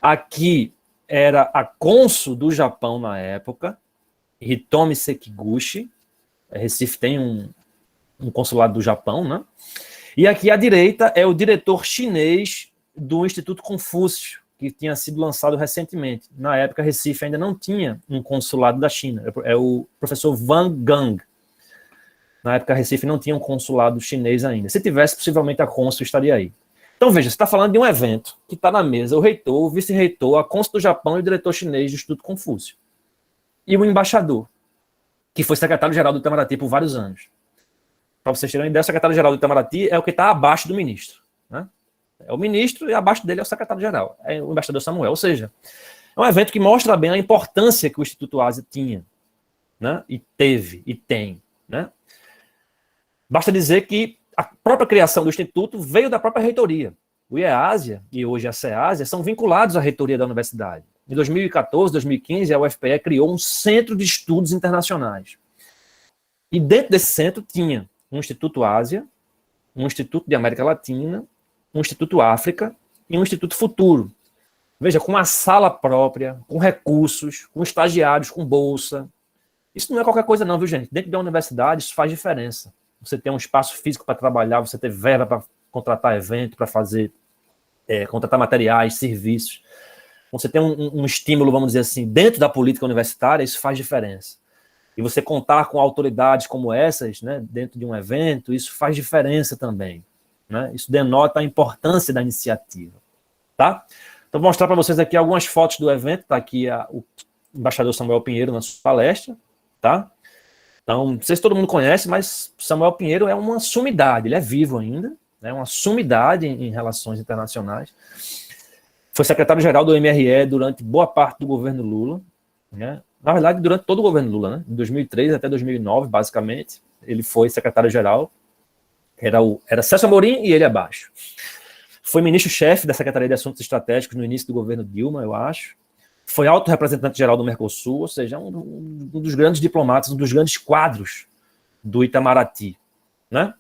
Aqui era a cônsul do Japão na época, Hitomi Sekiguchi. Recife tem um consulado do Japão, né? E aqui à direita é o diretor chinês do Instituto Confúcio, que tinha sido lançado recentemente. Na época, Recife ainda não tinha um consulado da China. É o professor Wang Gang. Na época, Recife não tinha um consulado chinês ainda. Se tivesse, possivelmente a cônsul estaria aí. Então, veja, você está falando de um evento que está na mesa o reitor, o vice-reitor, a cônsul do Japão e o diretor chinês do Instituto Confúcio. E o embaixador, que foi secretário-geral do Itamaraty por vários anos. Para vocês terem uma ideia, o secretário-geral do Itamaraty é o que está abaixo do ministro. Né? É o ministro e abaixo dele é o secretário-geral, é o embaixador Samuel. Ou seja, é um evento que mostra bem a importância que o Instituto Ásia tinha, né? E teve, e tem. Né? Basta dizer que a própria criação do Instituto veio da própria reitoria. O IEASIA e hoje a CEASIA são vinculados à reitoria da universidade. Em 2014, 2015, a UFPE criou um centro de estudos internacionais. E dentro desse centro tinha um Instituto Ásia, um Instituto de América Latina, um Instituto África e um Instituto Futuro. Veja, com uma sala própria, com recursos, com estagiários, com bolsa. Isso não é qualquer coisa não, viu, gente? Dentro da universidade isso faz diferença. Você ter um espaço físico para trabalhar, você ter verba para contratar evento, para fazer, contratar materiais, serviços. Você ter um estímulo, vamos dizer assim, dentro da política universitária, isso faz diferença. E você contar com autoridades como essas, né, dentro de um evento, isso faz diferença também. Né? Isso denota a importância da iniciativa. Tá? Então, vou mostrar para vocês aqui algumas fotos do evento. Está aqui o embaixador Samuel Pinheiro na sua palestra. Tá? Então, não sei se todo mundo conhece, mas Samuel Pinheiro é uma sumidade, ele é vivo ainda, é uma sumidade em relações internacionais. Foi secretário-geral do MRE durante boa parte do governo Lula, né? Na verdade, durante todo o governo Lula, né? De 2003 até 2009, basicamente, ele foi secretário-geral, era Celso Amorim e ele abaixo. Foi ministro-chefe da Secretaria de Assuntos Estratégicos no início do governo Dilma, eu acho. Foi auto-representante-geral do Mercosul, ou seja, um dos grandes diplomatas, um dos grandes quadros do Itamaraty. Né?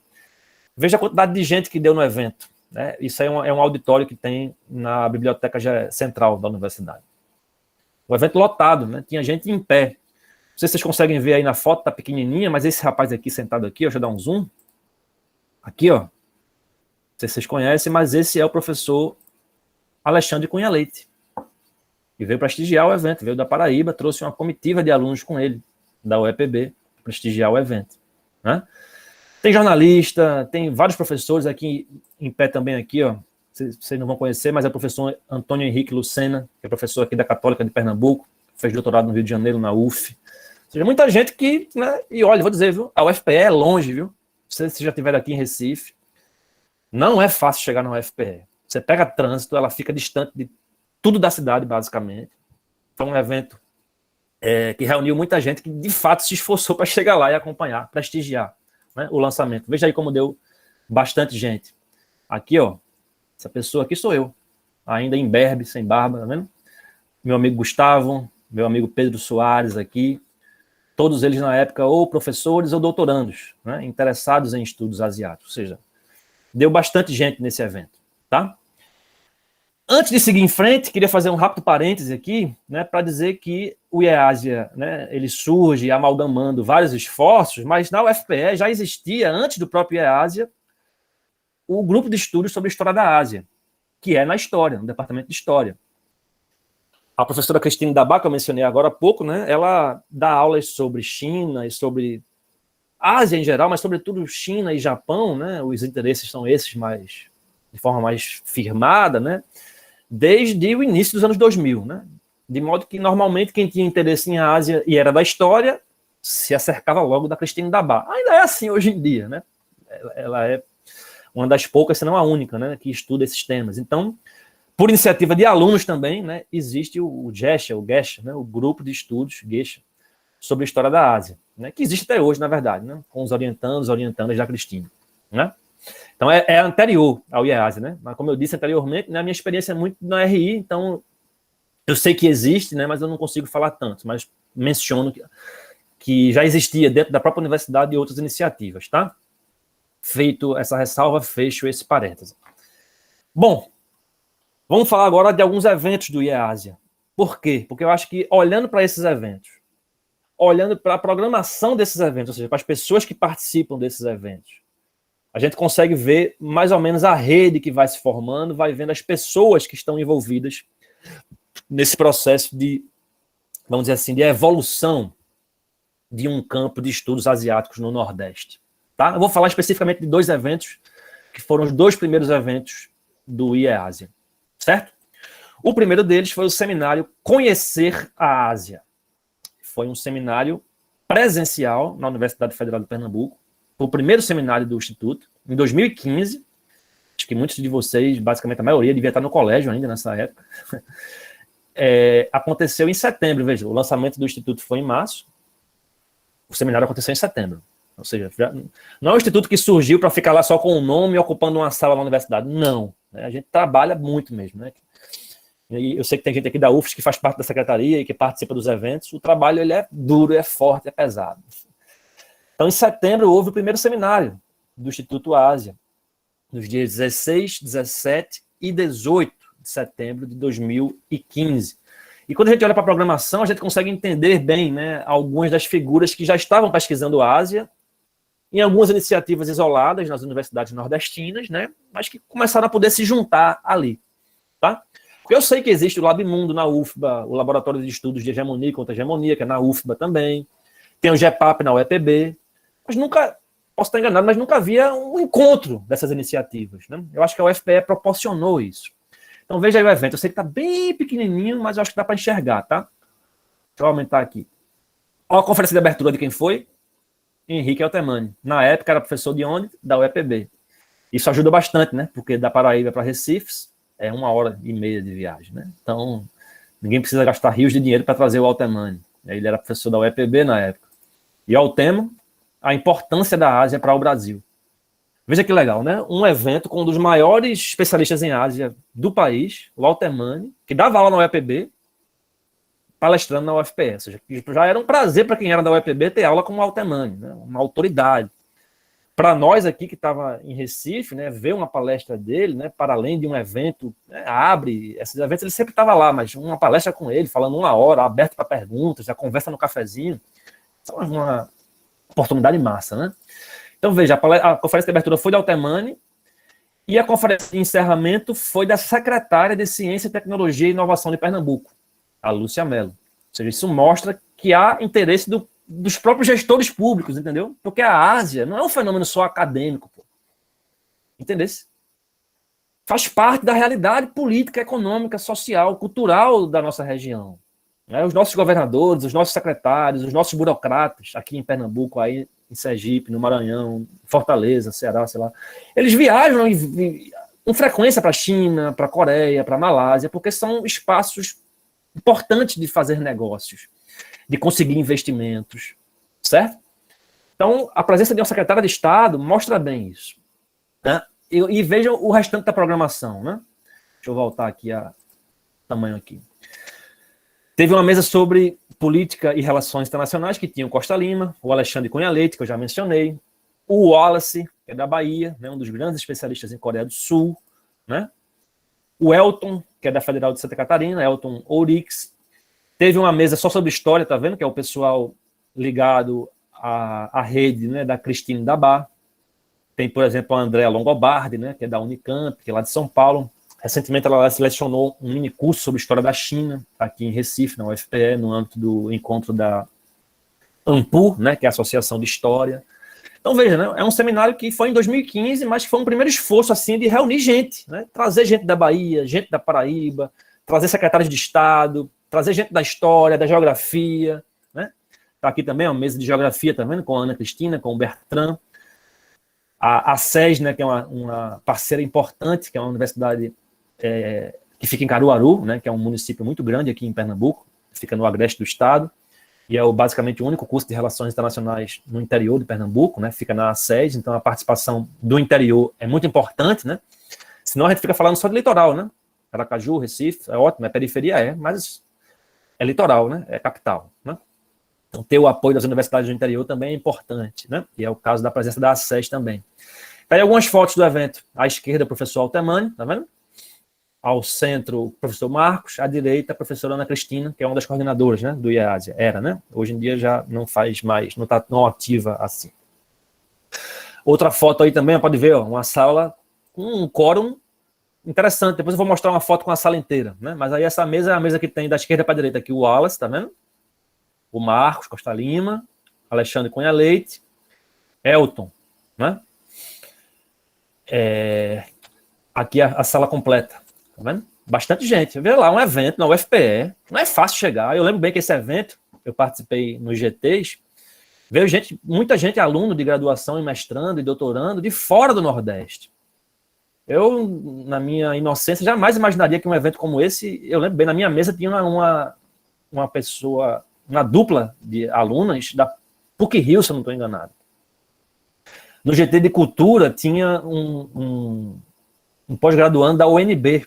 Veja a quantidade de gente que deu no evento. Né? Isso aí é um auditório que tem na Biblioteca Central da Universidade. O evento lotado, né? Tinha gente em pé. Não sei se vocês conseguem ver aí na foto, tá pequenininha, mas esse rapaz aqui sentado aqui, deixa eu dar um zoom. Aqui, ó. Não sei se vocês conhecem, mas esse é o professor Alexandre Cunha Leite. E veio prestigiar o evento, veio da Paraíba, trouxe uma comitiva de alunos com ele, da UEPB, prestigiar o evento. Né? Tem jornalista, tem vários professores aqui em pé também aqui, ó. Vocês não vão conhecer, mas é o professor Antônio Henrique Lucena, que é professor aqui da Católica de Pernambuco, fez doutorado no Rio de Janeiro, na UF. Ou seja, muita gente que, né, e olha, vou dizer, viu, a UFPE é longe, viu? Se já estiver aqui em Recife, não é fácil chegar na UFPE. Você pega trânsito, ela fica distante de tudo da cidade, basicamente. Foi um evento que reuniu muita gente que, de fato, se esforçou para chegar lá e acompanhar, prestigiar, né, o lançamento. Veja aí como deu bastante gente. Aqui, ó, essa pessoa aqui sou eu, ainda imberbe, sem barba, tá vendo? Meu amigo Gustavo, meu amigo Pedro Soares aqui, todos eles na época ou professores ou doutorandos, né, interessados em estudos asiáticos, ou seja, deu bastante gente nesse evento, tá? Antes de seguir em frente, queria fazer um rápido parêntese aqui, né, para dizer que o IEASIA, né, ele surge amalgamando vários esforços, mas na UFPE já existia, antes do próprio IEASIA, o grupo de estudos sobre a história da Ásia, que é na História, no departamento de História. A professora Cristine Dabá, que eu mencionei agora há pouco, né, ela dá aulas sobre China e sobre Ásia em geral, mas sobretudo China e Japão, né, os interesses são esses mais, de forma mais firmada, né, desde o início dos anos 2000, né, de modo que normalmente quem tinha interesse em Ásia e era da história se acercava logo da Cristine Dabá. Ainda é assim hoje em dia, né, ela é uma das poucas, se não a única, né, que estuda esses temas. Então, por iniciativa de alunos também, né, existe o GESHA, né, o Grupo de Estudos GESHA, sobre a história da Ásia, né, que existe até hoje, na verdade, né, com os orientandas da Cristina, né. Então, é anterior ao IEASIA, né, mas como eu disse anteriormente, né, a minha experiência é muito na RI, então eu sei que existe, né, mas eu não consigo falar tanto, mas menciono que já existia dentro da própria universidade e outras iniciativas, tá? Feito essa ressalva, fecho esse parêntese. Bom, vamos falar agora de alguns eventos do IEASIA. Por quê? Porque eu acho que, olhando para esses eventos, olhando para a programação desses eventos, ou seja, para as pessoas que participam desses eventos, a gente consegue ver mais ou menos a rede que vai se formando, vai vendo as pessoas que estão envolvidas nesse processo de, vamos dizer assim, de evolução de um campo de estudos asiáticos no Nordeste. Tá? Eu vou falar especificamente de 2 eventos, que foram os 2 primeiros eventos do IEASIA, certo? O primeiro deles foi o seminário Conhecer a Ásia. Foi um seminário presencial na Universidade Federal de Pernambuco, foi o primeiro seminário do Instituto, em 2015, acho que muitos de vocês, basicamente a maioria, devia estar no colégio ainda nessa época. Aconteceu em setembro, veja, o lançamento do Instituto foi em março, o seminário aconteceu em setembro. Ou seja, não é um instituto que surgiu para ficar lá só com o nome, ocupando uma sala na universidade. Não. Né? A gente trabalha muito mesmo. Né? E eu sei que tem gente aqui da UFS que faz parte da secretaria e que participa dos eventos. O trabalho ele é duro, é forte, é pesado. Então, em setembro, houve o primeiro seminário do Instituto Ásia, nos dias 16, 17 e 18 de setembro de 2015. E quando a gente olha para a programação, a gente consegue entender bem, né, algumas das figuras que já estavam pesquisando a Ásia, em algumas iniciativas isoladas nas universidades nordestinas, né, mas que começaram a poder se juntar ali, tá? Porque eu sei que existe o LabMundo na UFBA, o Laboratório de Estudos de Hegemonia e Contra-Hegemonia, que é na UFBA também, tem o GEPAP na UEPB, mas nunca, posso estar enganado, mas nunca havia um encontro dessas iniciativas, né? Eu acho que a UFPE proporcionou isso. Então veja aí o evento, eu sei que está bem pequenininho, mas eu acho que dá para enxergar, tá? Deixa eu aumentar aqui. Olha a conferência de abertura de quem foi? Henrique Altemani. Na época era professor de onde? Da UEPB. Isso ajuda bastante, né? Porque da Paraíba para Recife é 1h30 de viagem, né? Então, ninguém precisa gastar rios de dinheiro para trazer o Altemani. Ele era professor da UEPB na época. E ao tema, a importância da Ásia para o Brasil. Veja que legal, né? Um evento com um dos maiores especialistas em Ásia do país, o Altemani, que dava aula na UEPB, palestrando na UFPE. Ou seja, já era um prazer para quem era da UEPB ter aula com o Altemani, né? Uma autoridade. Para nós aqui que estava em Recife, né, ver uma palestra dele, né, para além de um evento, né, abre, esses eventos ele sempre estava lá, mas uma palestra com ele, falando 1 hora, aberto para perguntas, a conversa no cafezinho, é uma oportunidade massa, né? Então veja, a conferência de abertura foi da Altemani e a conferência de encerramento foi da secretária de Ciência, Tecnologia e Inovação de Pernambuco, a Lúcia Mello. Ou seja, isso mostra que há interesse dos próprios gestores públicos, entendeu? Porque a Ásia não é um fenômeno só acadêmico, pô. Entendeu? Faz parte da realidade política, econômica, social, cultural da nossa região. né? Os nossos governadores, os nossos secretários, os nossos burocratas, aqui em Pernambuco, aí em Sergipe, no Maranhão, Fortaleza, Ceará, sei lá, eles viajam com frequência para a China, para a Coreia, para a Malásia, porque são espaços importantes de fazer negócios, de conseguir investimentos, certo? Então, a presença de uma secretária de Estado mostra bem isso, né? E vejam o restante da programação, né? Deixa eu voltar aqui a tamanho aqui. Teve uma mesa sobre política e relações internacionais, que tinha o Costa Lima, o Alexandre Cunha Leite, que eu já mencionei, o Wallace, que é da Bahia, né, um dos grandes especialistas em Coreia do Sul, né? O Elton, que é da Federal de Santa Catarina, Elton Ourix. Teve uma mesa só sobre história, tá vendo? Que é o pessoal ligado à rede, né, da Cristine Dabá. Tem, por exemplo, a Andréa Longobardi, né, que é da Unicamp, que é lá de São Paulo. Recentemente ela selecionou um mini curso sobre história da China, aqui em Recife, na UFPE, no âmbito do encontro da ANPU, né, que é a Associação de História. Então, veja, né, é um seminário que foi em 2015, mas que foi um primeiro esforço assim, de reunir gente, né, trazer gente da Bahia, gente da Paraíba, trazer secretários de Estado, trazer gente da história, da geografia. Né? Está aqui também uma mesa de geografia, tá vendo? Com a Ana Cristina, com o Bertrand. A SES, né, que é uma parceira importante, que é uma universidade que fica em Caruaru, né, que é um município muito grande aqui em Pernambuco, fica no agreste do estado, e é basicamente o único curso de relações internacionais no interior de Pernambuco, né, fica na SES, então a participação do interior é muito importante, né, senão a gente fica falando só de litoral, né, Aracaju, Recife, é ótimo, é periferia, mas é litoral, né, é capital, né. Então ter o apoio das universidades do interior também é importante, né, e é o caso da presença da SES também. Tá aí algumas fotos do evento, à esquerda o professor Altemani, tá vendo? Ao centro, o professor Marcos, à direita, a professora Ana Cristina, que é uma das coordenadoras, né, do IEASIA. Era, né? Hoje em dia já não faz mais, não está tão ativa assim. Outra foto aí também, pode ver, ó, uma sala com um quórum interessante. Depois eu vou mostrar uma foto com a sala inteira, né? Mas aí essa mesa é a mesa que tem da esquerda para a direita aqui o Wallace, tá vendo? O Marcos Costa Lima, Alexandre Cunha Leite, Elton, né? Aqui a sala completa. Tá vendo? Bastante gente. Vê lá, um evento na UFPE. Não é fácil chegar. Eu lembro bem que esse evento, eu participei nos GTs, veio gente, muita gente, aluno de graduação e mestrando e doutorando, de fora do Nordeste. Eu, na minha inocência, jamais imaginaria que um evento como esse, eu lembro bem, na minha mesa tinha uma pessoa, uma dupla de alunas da PUC-Rio, se eu não estou enganado. No GT de Cultura tinha um pós-graduando da UNB,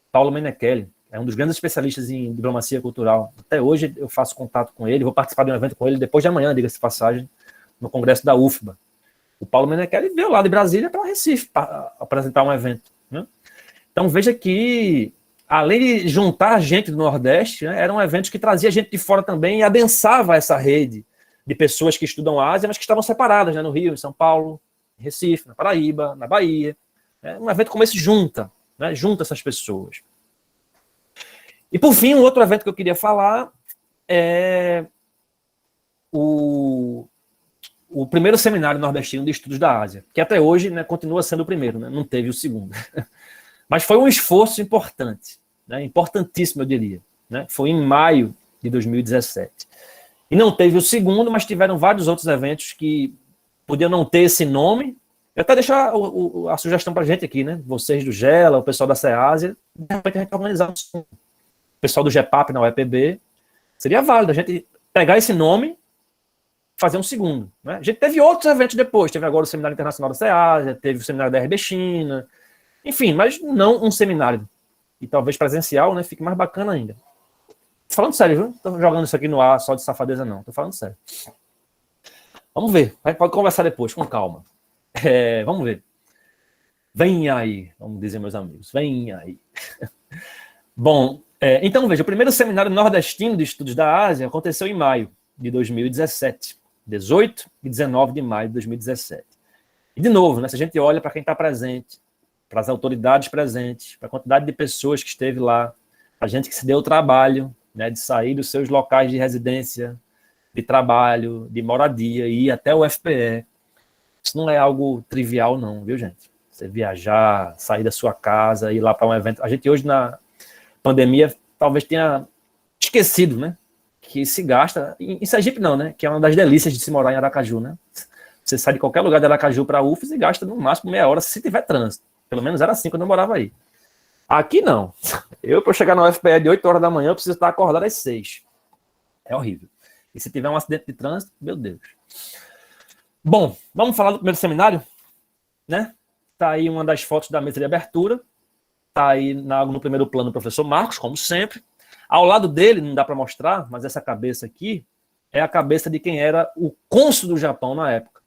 Paulo Menechelli, é um dos grandes especialistas em diplomacia cultural. Até hoje eu faço contato com ele, vou participar de um evento com ele depois de amanhã, diga-se de passagem, no congresso da UFBA. O Paulo Menechelli veio lá de Brasília para Recife para apresentar um evento. Né? Então veja que, além de juntar gente do Nordeste, né, eram eventos que trazia gente de fora também e adensava essa rede de pessoas que estudam a Ásia, mas que estavam separadas, né, no Rio, em São Paulo, em Recife, na Paraíba, na Bahia. Um evento como esse junta, né, junta essas pessoas. E, por fim, um outro evento que eu queria falar é o primeiro seminário nordestino de estudos da Ásia, que até hoje, né, continua sendo o primeiro, né, não teve o segundo. Mas foi um esforço importante, né, importantíssimo, eu diria. Né, foi em maio de 2017. E não teve o segundo, mas tiveram vários outros eventos que podiam não ter esse nome. Eu até deixar a sugestão para a gente aqui, né? Vocês do GELA, o pessoal da CEASIA, de repente a gente organizar o pessoal do GEPAP na UEPB. Seria válido a gente pegar esse nome e fazer um segundo. Né? A gente teve outros eventos depois. Teve agora o Seminário Internacional da CEASIA, teve o Seminário da RB China. Enfim, mas não um seminário. E talvez presencial, né? Fique mais bacana ainda. Tô falando sério, viu? Tô jogando isso aqui no ar só de safadeza, não. Tô falando sério. Vamos ver. A gente pode conversar depois, com calma. Vamos ver. Vem aí, vamos dizer, meus amigos. Vem aí. Bom, então veja, o primeiro seminário nordestino de estudos da Ásia aconteceu em maio de 2017. 18 e 19 de maio de 2017. E, de novo, né, se a gente olha para quem está presente, para as autoridades presentes, para a quantidade de pessoas que esteve lá, a gente que se deu o trabalho, né, de sair dos seus locais de residência, de trabalho, de moradia e ir até o FPE. Isso não é algo trivial, não, viu, gente? Você viajar, sair da sua casa, ir lá para um evento. A gente hoje, na pandemia, talvez tenha esquecido, né? que se gasta, em Sergipe não, né? Que é uma das delícias de se morar em Aracaju, né? Você sai de qualquer lugar de Aracaju para UFES e gasta no máximo meia hora se tiver trânsito. Pelo menos era assim quando eu morava aí. Aqui não. Eu, para chegar na UFPE de 8 horas da manhã, eu preciso estar acordado às 6. É horrível. E se tiver um acidente de trânsito, meu Deus. Bom, vamos falar do primeiro seminário? Né? Tá aí uma das fotos da mesa de abertura. Tá aí no primeiro plano o professor Marcos, como sempre. Ao lado dele, não dá para mostrar, mas essa cabeça aqui é a cabeça de quem era o cônsul do Japão na época.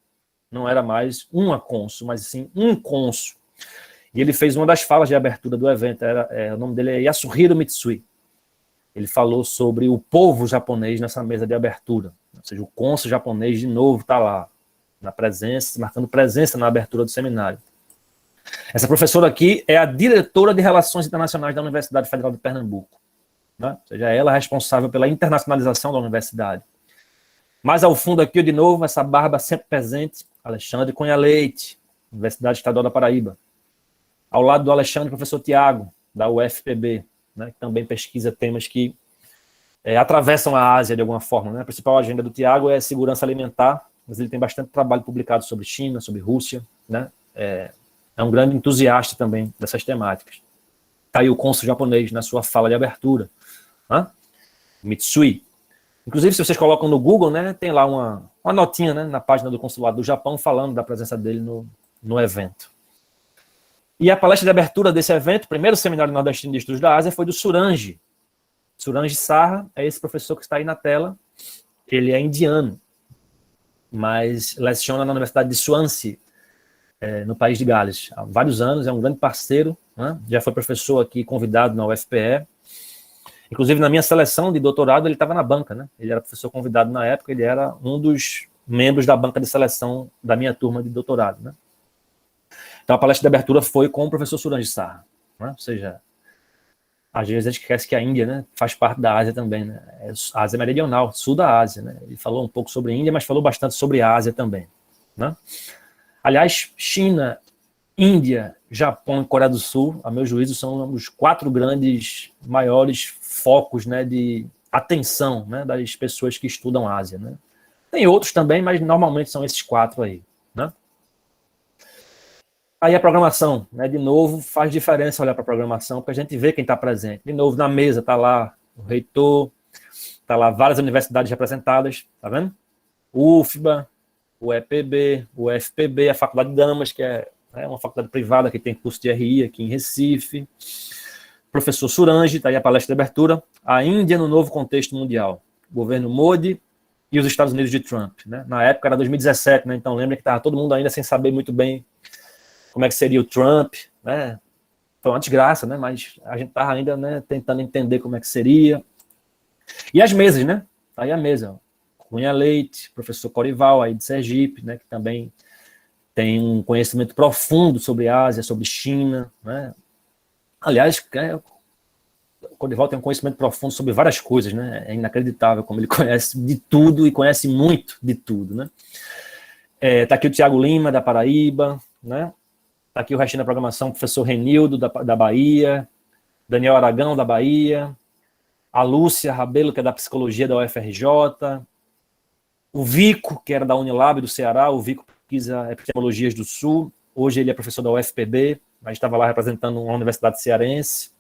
Não era mais uma cônsul, mas sim um cônsul. E ele fez uma das falas de abertura do evento. O nome dele é Yasuhiro Mitsui. Ele falou sobre o povo japonês nessa mesa de abertura. Ou seja, o cônsul japonês de novo está lá, na presença, marcando presença na abertura do seminário. Essa professora aqui é a diretora de Relações Internacionais da Universidade Federal de Pernambuco. Né? Ou seja, ela é responsável pela internacionalização da universidade. Mais ao fundo aqui, de novo, essa barba sempre presente, Alexandre Cunha Leite, Universidade Estadual da Paraíba. Ao lado do Alexandre, o professor Tiago, da UFPB, né, que também pesquisa temas que atravessam a Ásia de alguma forma. Né? A principal agenda do Tiago é segurança alimentar, mas ele tem bastante trabalho publicado sobre China, sobre Rússia. Né? É um grande entusiasta também dessas temáticas. Está aí o cônsul japonês na sua fala de abertura. Né? Mitsui. Inclusive, se vocês colocam no Google, né, tem lá uma notinha, né, na página do consulado do Japão falando da presença dele no evento. E a palestra de abertura desse evento, o primeiro seminário nordestino de estudos da Ásia, foi do Suranji. Suranji Sarra é esse professor que está aí na tela. Ele é indiano, mas leciona na Universidade de Swansea, no país de Gales. Há vários anos, é um grande parceiro, né? Já foi professor aqui, convidado na UFPE. Inclusive, na minha seleção de doutorado, ele estava na banca, né? Ele era professor convidado na época, ele era um dos membros da banca de seleção da minha turma de doutorado, né? Então, a palestra de abertura foi com o professor Suranji Sarra, né? Ou seja, às vezes a gente esquece que a Índia, né, faz parte da Ásia também, né? A Ásia meridional, sul da Ásia, né? Ele falou um pouco sobre a Índia, mas falou bastante sobre a Ásia também, né? Aliás, China, Índia, Japão e Coreia do Sul, a meu juízo, são os 4 grandes, maiores focos, né, de atenção, né, das pessoas que estudam a Ásia. Né? Tem outros também, mas normalmente são esses 4 aí. Né? Aí a programação, né, de novo, faz diferença olhar para a programação, porque a gente vê quem está presente. De novo, na mesa está lá o reitor, está lá várias universidades representadas, tá vendo? O UFBA, o EPB, o FPB, a Faculdade de Damas, que é uma faculdade privada que tem curso de RI aqui em Recife. Professor Suranji, está aí a palestra de abertura. A Índia no novo contexto mundial. O governo Modi e os Estados Unidos de Trump. Né? Na época era 2017, né? Então lembra que estava todo mundo ainda sem saber muito bem como é que seria o Trump. Né? Foi uma desgraça, né? Mas a gente estava ainda, né, tentando entender como é que seria. E as mesas, né? Tá aí a mesa. Cunha Leite, professor Corival, aí de Sergipe, né, que também tem um conhecimento profundo sobre Ásia, sobre China, né? Aliás, o Corival tem um conhecimento profundo sobre várias coisas, né? É inacreditável como ele conhece de tudo e conhece muito de tudo, né? Tá aqui o Tiago Lima, da Paraíba, né? Tá aqui o restinho da programação, o professor Renildo, da Bahia, Daniel Aragão, da Bahia, a Lúcia Rabelo, que é da Psicologia da UFRJ, o Vico, que era da Unilab do Ceará, o Vico pesquisa Epistemologias do Sul, hoje ele é professor da UFPB, mas estava lá representando uma universidade cearense.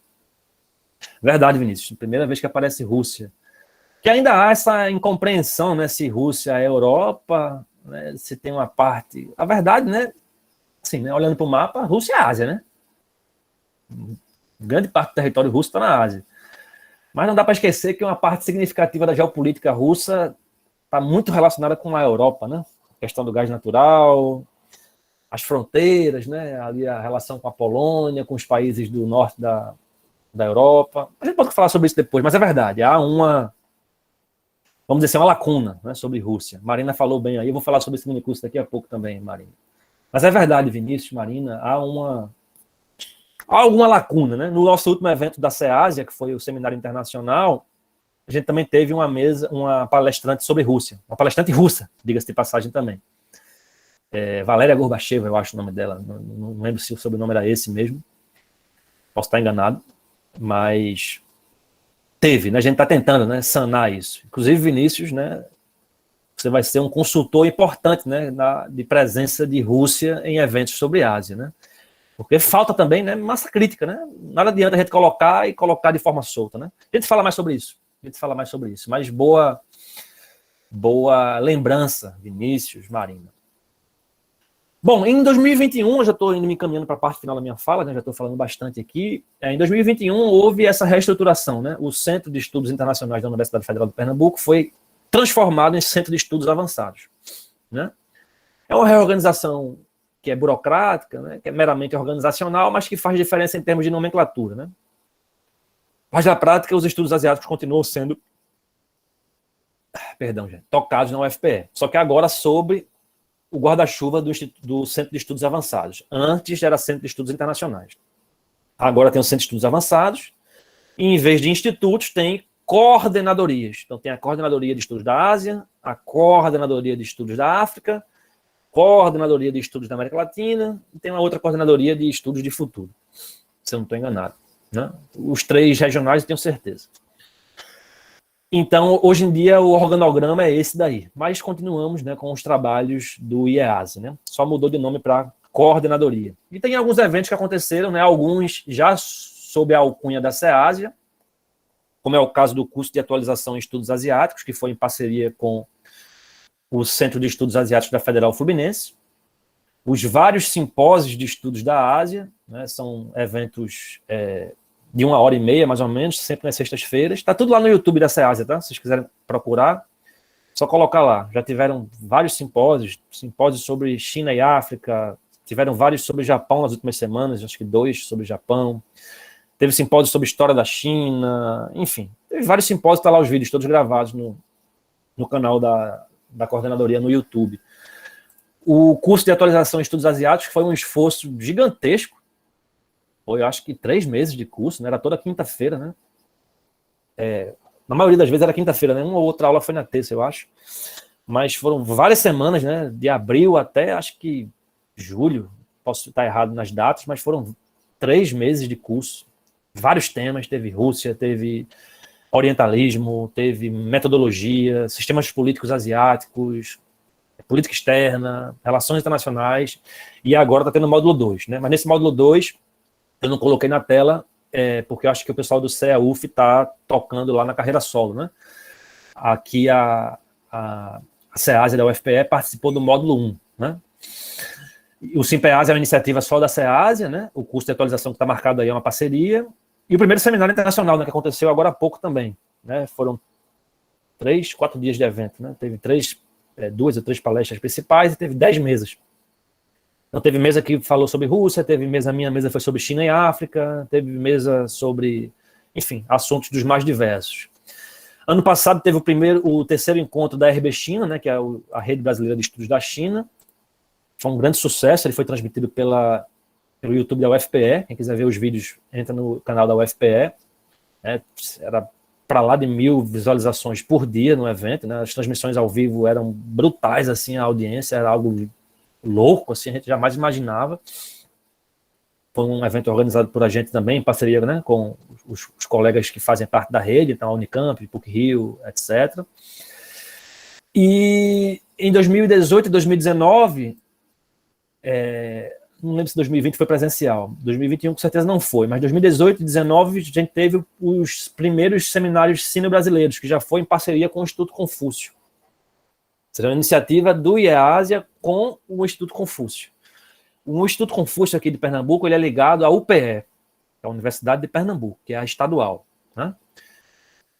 Verdade, Vinícius, primeira vez que aparece Rússia. Que ainda há essa incompreensão, né, se Rússia é Europa, né, se tem uma parte... A verdade, né, assim, né, olhando para o mapa, Rússia é Ásia, né? Grande parte do território russo está na Ásia. Mas não dá para esquecer que uma parte significativa da geopolítica russa está muito relacionada com a Europa, né? A questão do gás natural, as fronteiras, né? Ali a relação com a Polônia, com os países do norte da Europa. A gente pode falar sobre isso depois, mas é verdade. Há uma, vamos dizer assim, uma lacuna, né, sobre Rússia. Marina falou bem aí, eu vou falar sobre esse minicurso daqui a pouco também, Marina. Mas é verdade, Vinícius, Marina, há alguma lacuna, né? No nosso último evento da CEASIA, que foi o Seminário Internacional, a gente também teve uma palestrante sobre Rússia, uma palestrante russa, diga-se de passagem também. Valéria Gorbacheva, eu acho o nome dela, não lembro se o sobrenome era esse mesmo, posso estar enganado, mas teve, né? A gente está tentando, né, sanar isso. Inclusive, Vinícius, né, você vai ser um consultor importante, né, de presença de Rússia em eventos sobre Ásia, né? Porque falta também, né, massa crítica, né? Nada adianta a gente colocar de forma solta, né? A gente fala mais sobre isso. Mas boa lembrança, Vinícius, Marina. Bom, em 2021, eu já estou me encaminhando para a parte final da minha fala, né, já estou falando bastante aqui. Em 2021, houve essa reestruturação, né? O Centro de Estudos Internacionais da Universidade Federal de Pernambuco foi transformado em Centro de Estudos Avançados, né? É uma reorganização que é burocrática, né, que é meramente organizacional, mas que faz diferença em termos de nomenclatura, né? Mas na prática, os estudos asiáticos continuam sendo, tocados na UFPE, só que agora sobre o guarda-chuva do Centro de Estudos Avançados. Antes era Centro de Estudos Internacionais. Agora tem o Centro de Estudos Avançados, e em vez de institutos, tem coordenadorias. Então tem a Coordenadoria de Estudos da Ásia, a Coordenadoria de Estudos da África, Coordenadoria de Estudos da América Latina, e tem uma outra Coordenadoria de Estudos de Futuro, se eu não estou enganado, né? Os 3 regionais eu tenho certeza. Então, hoje em dia, o organograma é esse daí, mas continuamos, né, com os trabalhos do IEASE, né? Só mudou de nome para Coordenadoria. E tem alguns eventos que aconteceram, né, alguns já sob a alcunha da SEASIA, como é o caso do curso de atualização em estudos asiáticos, que foi em parceria com o Centro de Estudos Asiáticos da Federal Fluminense, os vários simpósios de estudos da Ásia, né, são eventos de 1h30, mais ou menos, sempre nas sextas-feiras. Está tudo lá no YouTube da SEASIA, tá? Se vocês quiserem procurar, só colocar lá. Já tiveram vários simpósios sobre China e África, tiveram vários sobre Japão nas últimas semanas, acho que 2 sobre Japão. Teve simpósio sobre história da China, enfim. Teve vários simpósios, tá lá os vídeos todos gravados no canal da coordenadoria no YouTube. O curso de atualização em estudos asiáticos foi um esforço gigantesco. Foi, eu acho que 3 meses de curso, né? Era toda quinta-feira, né? Na maioria das vezes era quinta-feira, né? Uma ou outra aula foi na terça, eu acho. Mas foram várias semanas, né? De abril até, acho que julho. Posso estar errado nas datas, mas foram 3 meses de curso. Vários temas, teve Rússia, teve orientalismo, teve metodologia, sistemas políticos asiáticos, política externa, relações internacionais, e agora está tendo o módulo 2, né? Mas nesse módulo 2, eu não coloquei na tela, porque eu acho que o pessoal do CEA-UF está tocando lá na carreira solo, né? Aqui a CEASIA da UFPE participou do módulo 1, né? O SimPEASIA é uma iniciativa só da CEASIA, né? O curso de atualização que está marcado aí é uma parceria. E o primeiro seminário internacional, né, que aconteceu agora há pouco também, né? Foram 3, 4 dias de evento, né? Teve 2 ou 3 palestras principais e teve 10 mesas. Então teve mesa que falou sobre Rússia, minha mesa foi sobre China e África, teve mesa sobre, enfim, assuntos dos mais diversos. Ano passado teve o terceiro encontro da RB China, né, que é a Rede Brasileira de Estudos da China. Foi um grande sucesso, ele foi transmitido pelo YouTube da UFPE. Quem quiser ver os vídeos, entra no canal da UFPE. Era para lá de 1000 visualizações por dia no evento, né? As transmissões ao vivo eram brutais, assim, a audiência era algo louco, assim, a gente jamais imaginava. Foi um evento organizado por a gente também, em parceria, né, com os colegas que fazem parte da rede, então a Unicamp, PUC-Rio, etc. E em 2018 e 2019, não lembro se 2020 foi presencial, 2021 com certeza não foi, mas 2018 e 2019 a gente teve os primeiros seminários sino-brasileiros, que já foi em parceria com o Instituto Confúcio. Será uma iniciativa do IEASIA com o Instituto Confúcio. O Instituto Confúcio aqui de Pernambuco, ele é ligado à UPE, que é a Universidade de Pernambuco, que é a estadual, né?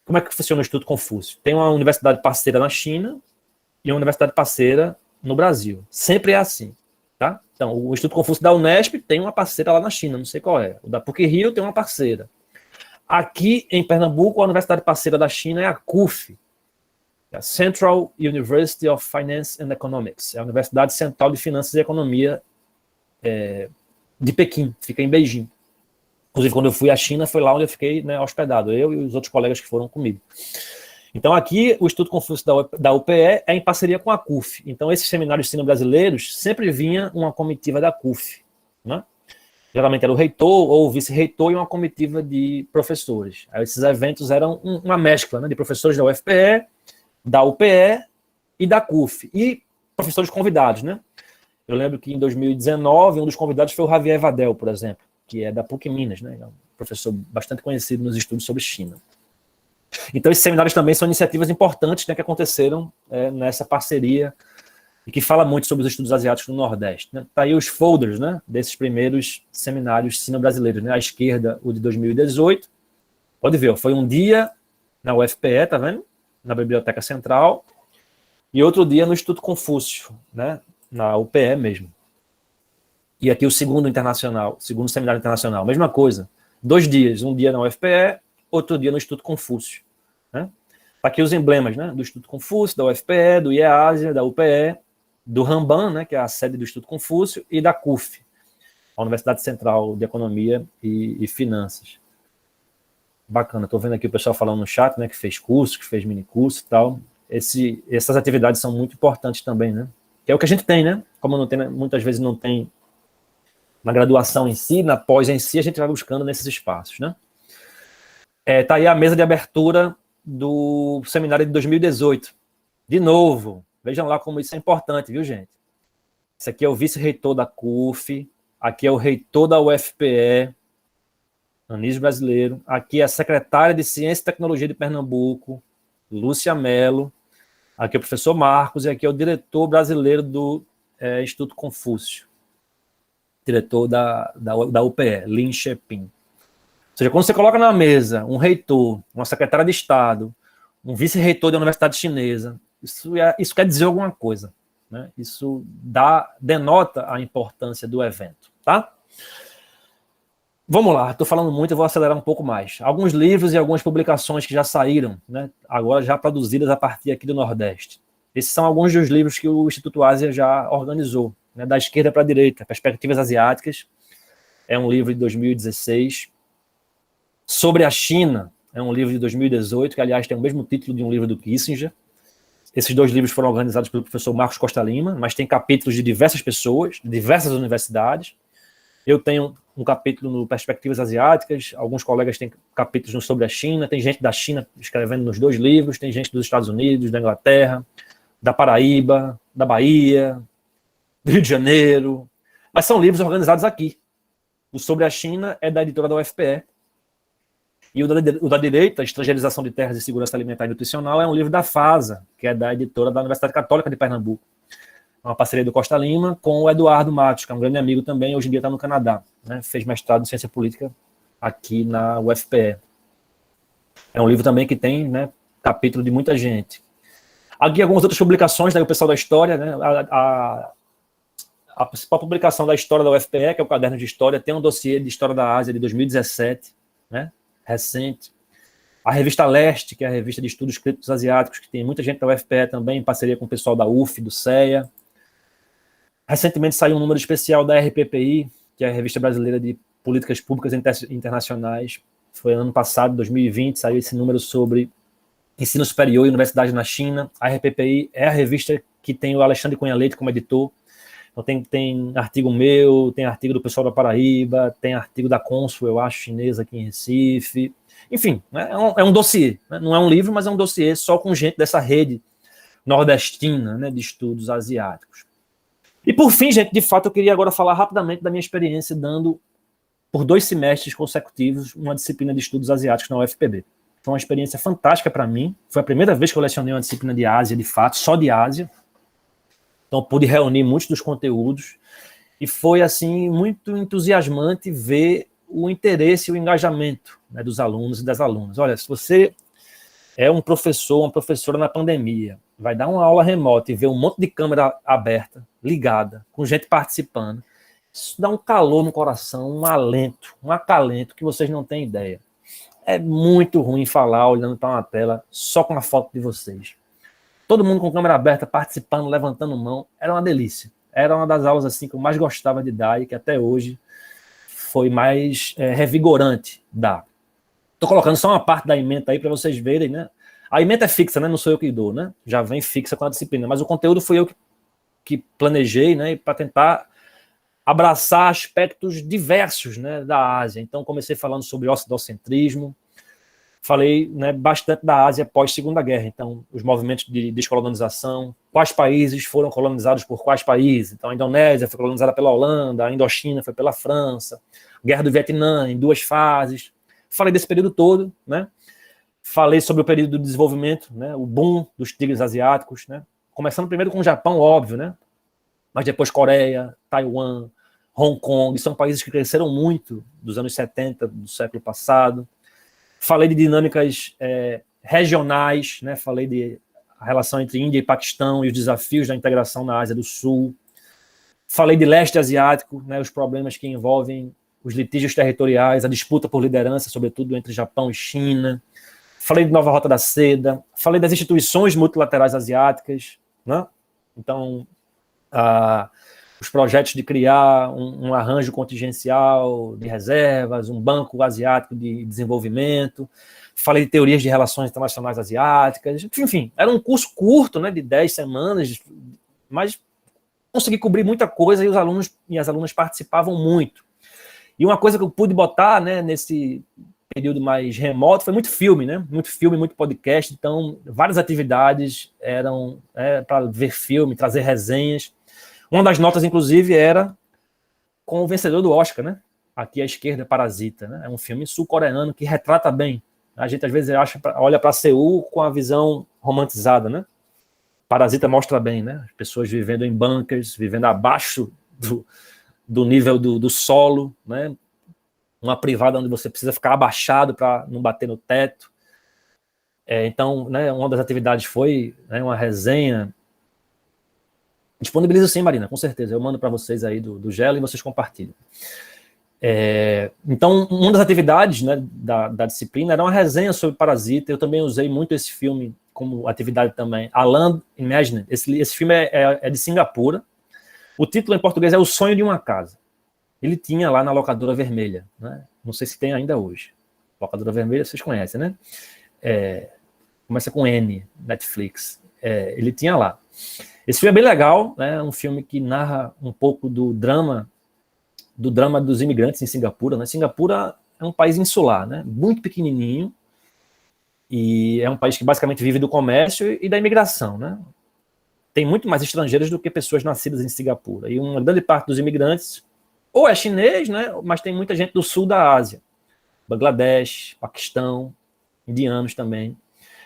Como é que funciona o Instituto Confúcio? Tem uma universidade parceira na China e uma universidade parceira no Brasil. Sempre é assim, tá? Então, o Instituto Confúcio da Unesp tem uma parceira lá na China, não sei qual é. O da PUC-Rio tem uma parceira. Aqui em Pernambuco, a universidade parceira da China é a CUF, a Central University of Finance and Economics, é a Universidade Central de Finanças e Economia de Pequim, fica em Beijing. Inclusive, quando eu fui à China, foi lá onde eu fiquei, né, hospedado, eu e os outros colegas que foram comigo. Então, aqui, o Instituto Confúcio da UPE é em parceria com a CUF. Então, esses seminários sino-brasileiros sempre vinha uma comitiva da CUF, né? Geralmente era o reitor ou o vice-reitor e uma comitiva de professores. Aí esses eventos eram uma mescla, né, de professores da UFPE, da UPE e da CUF. E professores convidados, né? Eu lembro que em 2019, um dos convidados foi o Javier Vadel, por exemplo, que é da PUC Minas, né? É um professor bastante conhecido nos estudos sobre China. Então, esses seminários também são iniciativas importantes, né, que aconteceram nessa parceria e que fala muito sobre os estudos asiáticos no Nordeste. Né? Tá aí os folders, né, desses primeiros seminários sino-brasileiros. Né? À esquerda, o de 2018. Pode ver, foi um dia na UFPE, tá vendo? Na Biblioteca Central. E outro dia no Instituto Confúcio, né? Na UPE mesmo. E aqui o segundo internacional, segundo seminário internacional. Mesma coisa. 2 dias. Um dia na UFPE, outro dia no Instituto Confúcio. Né? Tá aqui os emblemas, né? Do Instituto Confúcio, da UFPE, do IEASIA, da UPE, do Ramban, né, que é a sede do Instituto Confúcio, e da CUF, a Universidade Central de Economia e Finanças. Bacana, estou vendo aqui o pessoal falando no chat, né, que fez curso, que fez minicurso e tal. Essas atividades são muito importantes também, né? Que é o que a gente tem, né? Como não tem, muitas vezes não tem na graduação em si, na pós em si, a gente vai buscando nesses espaços, né? Tá aí a mesa de abertura do seminário de 2018. De novo, vejam lá como isso é importante, viu, gente? Esse aqui é o vice-reitor da CUF, aqui é o reitor da UFPE, Anísio Brasileiro, aqui é a secretária de Ciência e Tecnologia de Pernambuco, Lúcia Mello, aqui é o professor Marcos, e aqui é o diretor brasileiro do Instituto Confúcio, diretor da UPE, Lin Shepin. Ou seja, quando você coloca na mesa um reitor, uma secretária de Estado, um vice-reitor da Universidade Chinesa, isso quer dizer alguma coisa, né? Isso denota a importância do evento, tá? Vamos lá, estou falando muito, eu vou acelerar um pouco mais. Alguns livros e algumas publicações que já saíram, né? Agora já produzidas a partir aqui do Nordeste. Esses são alguns dos livros que o Instituto Ásia já organizou, né? Da esquerda para a direita, Perspectivas Asiáticas, é um livro de 2016. Sobre a China, é um livro de 2018, que aliás tem o mesmo título de um livro do Kissinger. Esses 2 livros foram organizados pelo professor Marcos Costa Lima, mas tem capítulos de diversas pessoas, de diversas universidades. Eu tenho um capítulo no Perspectivas Asiáticas, alguns colegas têm capítulos sobre a China, tem gente da China escrevendo nos 2 livros, tem gente dos Estados Unidos, da Inglaterra, da Paraíba, da Bahia, do Rio de Janeiro, mas são livros organizados aqui. O Sobre a China é da editora da UFPE, e o da direita, Estrangeirização de Terras e Segurança Alimentar e Nutricional, é um livro da FASA, que é da editora da Universidade Católica de Pernambuco. É uma parceria do Costa Lima com o Eduardo Matos, que é um grande amigo também, hoje em dia está no Canadá. Né? Fez mestrado em Ciência Política aqui na UFPE. É um livro também que tem, né, capítulo de muita gente. Aqui algumas outras publicações, daí o pessoal da História, né, a principal publicação da História da UFPE, que é o Caderno de História, tem um dossiê de História da Ásia de 2017, né? Recente. A revista Leste, que é a revista de estudos críticos asiáticos, que tem muita gente da UFPE também, em parceria com o pessoal da UF, do CEA. Recentemente saiu um número especial da RPPI, que é a Revista Brasileira de Políticas Públicas Internacionais. Foi ano passado, 2020, saiu esse número sobre ensino superior e universidade na China. A RPPI é a revista que tem o Alexandre Cunha Leite como editor. Então tem artigo meu, tem artigo do pessoal da Paraíba, tem artigo da Consul, eu acho, chinesa aqui em Recife. Enfim, né, é um dossiê. Né, não é um livro, mas é um dossiê só com gente dessa rede nordestina, né, de estudos asiáticos. E por fim, gente, de fato, eu queria agora falar rapidamente da minha experiência dando, por 2 semestres consecutivos, uma disciplina de estudos asiáticos na UFPB. Foi uma experiência fantástica para mim. Foi a primeira vez que eu lecionei uma disciplina de Ásia, de fato, só de Ásia. Então, pude reunir muitos dos conteúdos e foi, assim, muito entusiasmante ver o interesse e o engajamento, né, dos alunos e das alunas. Olha, se você é um professor, uma professora na pandemia, vai dar uma aula remota e ver um monte de câmera aberta, ligada, com gente participando, isso dá um calor no coração, um alento, um acalento que vocês não têm ideia. É muito ruim falar olhando para uma tela só com a foto de vocês. Todo mundo com câmera aberta, participando, levantando mão, era uma delícia. Era uma das aulas assim que eu mais gostava de dar e que até hoje foi mais revigorante dar. Estou colocando só uma parte da ementa aí para vocês verem, né? A ementa é fixa, né? Não sou eu que dou, né? Já vem fixa com a disciplina, mas o conteúdo foi eu que planejei, né? Para tentar abraçar aspectos diversos, né, da Ásia. Então, comecei falando sobre ocidocentrismo, falei, né, bastante da Ásia pós-Segunda Guerra, então, os movimentos de descolonização, quais países foram colonizados por quais países. Então, a Indonésia foi colonizada pela Holanda, a Indochina foi pela França, Guerra do Vietnã em 2 fases. Falei desse período todo, né? Falei sobre o período do desenvolvimento, né, o boom dos tigres asiáticos, né? Começando primeiro com o Japão, óbvio, né? Mas depois Coreia, Taiwan, Hong Kong, são países que cresceram muito dos anos 70 do século passado. Falei de dinâmicas regionais, né? Falei de a relação entre Índia e Paquistão e os desafios da integração na Ásia do Sul. Falei de leste asiático, né? Os problemas que envolvem os litígios territoriais, a disputa por liderança, sobretudo entre Japão e China. Falei de Nova Rota da Seda. Falei das instituições multilaterais asiáticas, né? Então, os projetos de criar um arranjo contingencial de reservas, um banco asiático de desenvolvimento. Falei de teorias de relações internacionais asiáticas. Enfim, era um curso curto, né, de 10 semanas, mas consegui cobrir muita coisa e os alunos e as alunas participavam muito. E uma coisa que eu pude botar, né, nesse período mais remoto foi muito filme, né? Muito filme, muito podcast. Então, várias atividades eram para ver filme, trazer resenhas. Uma das notas, inclusive, era com o vencedor do Oscar, né? Aqui à esquerda, Parasita, né? É um filme sul-coreano que retrata bem. A gente, às vezes, olha para Seul com a visão romantizada, né? Parasita mostra bem, né? As pessoas vivendo em bunkers, vivendo abaixo do nível do solo, né? Uma privada onde você precisa ficar abaixado para não bater no teto. Então, né, uma das atividades foi, né, uma resenha. Disponibilizo sim, Marina, com certeza. Eu mando para vocês aí do Gelo e vocês compartilham. Então, uma das atividades, né, da disciplina era uma resenha sobre Parasita. Eu também usei muito esse filme como atividade também. A Land Imagined. Esse filme é de Singapura. O título em português é O Sonho de uma Casa. Ele tinha lá na Locadora Vermelha, né? Não sei se tem ainda hoje. Locadora Vermelha, vocês conhecem, né? Começa com N, Netflix. Ele tinha lá. Esse filme é bem legal, né? Um filme que narra um pouco do drama dos imigrantes em Singapura, né? Singapura é um país insular, né? Muito pequenininho, e é um país que basicamente vive do comércio e da imigração, né? Tem muito mais estrangeiros do que pessoas nascidas em Singapura. E uma grande parte dos imigrantes ou é chinês, né? Mas tem muita gente do sul da Ásia. Bangladesh, Paquistão, indianos também.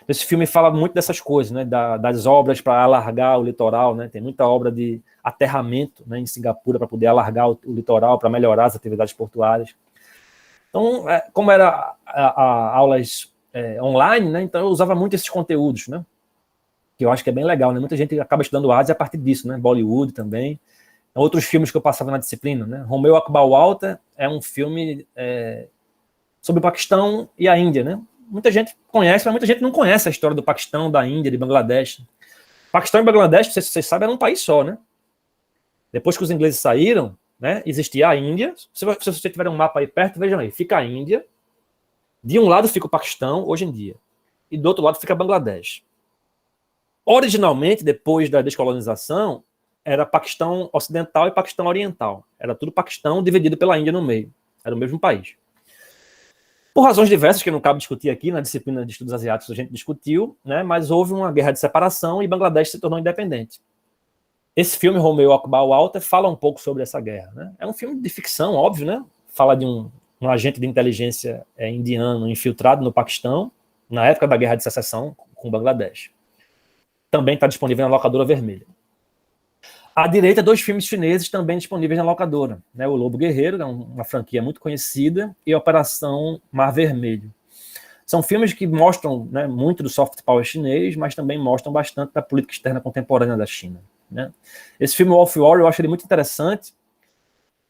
Esse filme fala muito dessas coisas, né? Das obras para alargar o litoral, né? Tem muita obra de aterramento, né, em Singapura para poder alargar o litoral, para melhorar as atividades portuárias. Então, como era aulas online, né? Então eu usava muito esses conteúdos, né? Que eu acho que é bem legal, né? Muita gente acaba estudando Ásia a partir disso, né? Bollywood também. Outros filmes que eu passava na disciplina, né? Romeu Akbar Walter é um filme sobre o Paquistão e a Índia, né? Muita gente conhece, mas muita gente não conhece a história do Paquistão, da Índia, de Bangladesh. Paquistão e Bangladesh, se vocês sabem, era um país só, né? Depois que os ingleses saíram, né? Existia a Índia. Se você tiver um mapa aí perto, vejam aí, fica a Índia. De um lado fica o Paquistão, hoje em dia. E do outro lado fica Bangladesh. Originalmente, depois da descolonização, era Paquistão Ocidental e Paquistão Oriental. Era tudo Paquistão dividido pela Índia no meio. Era o mesmo país. Por razões diversas, que não cabe discutir aqui, na disciplina de estudos asiáticos a gente discutiu, né, mas houve uma guerra de separação e Bangladesh se tornou independente. Esse filme, Romeu Akbar Walter, fala um pouco sobre essa guerra, né? É um filme de ficção, óbvio, né? Fala de um agente de inteligência indiano infiltrado no Paquistão, na época da guerra de secessão com Bangladesh. Também está disponível na Locadora Vermelha. À direita, 2 filmes chineses também disponíveis na locadora, né? O Lobo Guerreiro, é uma franquia muito conhecida, e Operação Mar Vermelho. São filmes que mostram, né, muito do soft power chinês, mas também mostram bastante da política externa contemporânea da China, né? Esse filme Wolf Warrior eu acho ele muito interessante,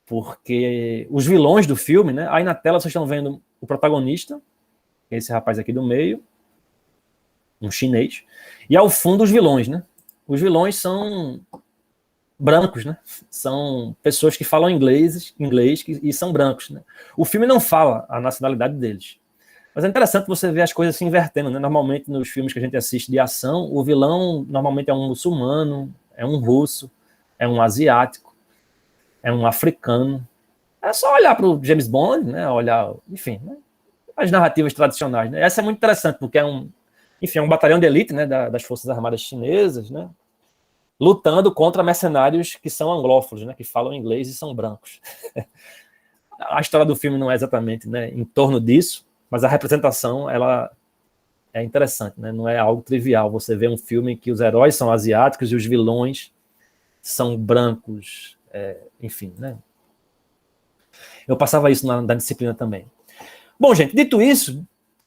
porque os vilões do filme, né? Aí na tela vocês estão vendo o protagonista, esse rapaz aqui do meio, um chinês, e ao fundo os vilões, né? Os vilões são brancos, né? São pessoas que falam inglês e são brancos, né? O filme não fala a nacionalidade deles. Mas é interessante você ver as coisas se invertendo, né? Normalmente nos filmes que a gente assiste de ação, o vilão normalmente é um muçulmano, é um russo, é um asiático. é um africano. É só olhar para o James Bond, né? Olhar, enfim, né? As narrativas tradicionais, né? Essa é muito interessante, porque é um batalhão de elite, né? Das Forças Armadas Chinesas, né? Lutando contra mercenários que são anglófonos, né? Que falam inglês e são brancos. A história do filme não é exatamente, né, em torno disso, mas a representação, ela é interessante, né? Não é algo trivial. Você vê um filme em que os heróis são asiáticos e os vilões são brancos, enfim, né? Eu passava isso na disciplina também. Bom, gente, dito isso,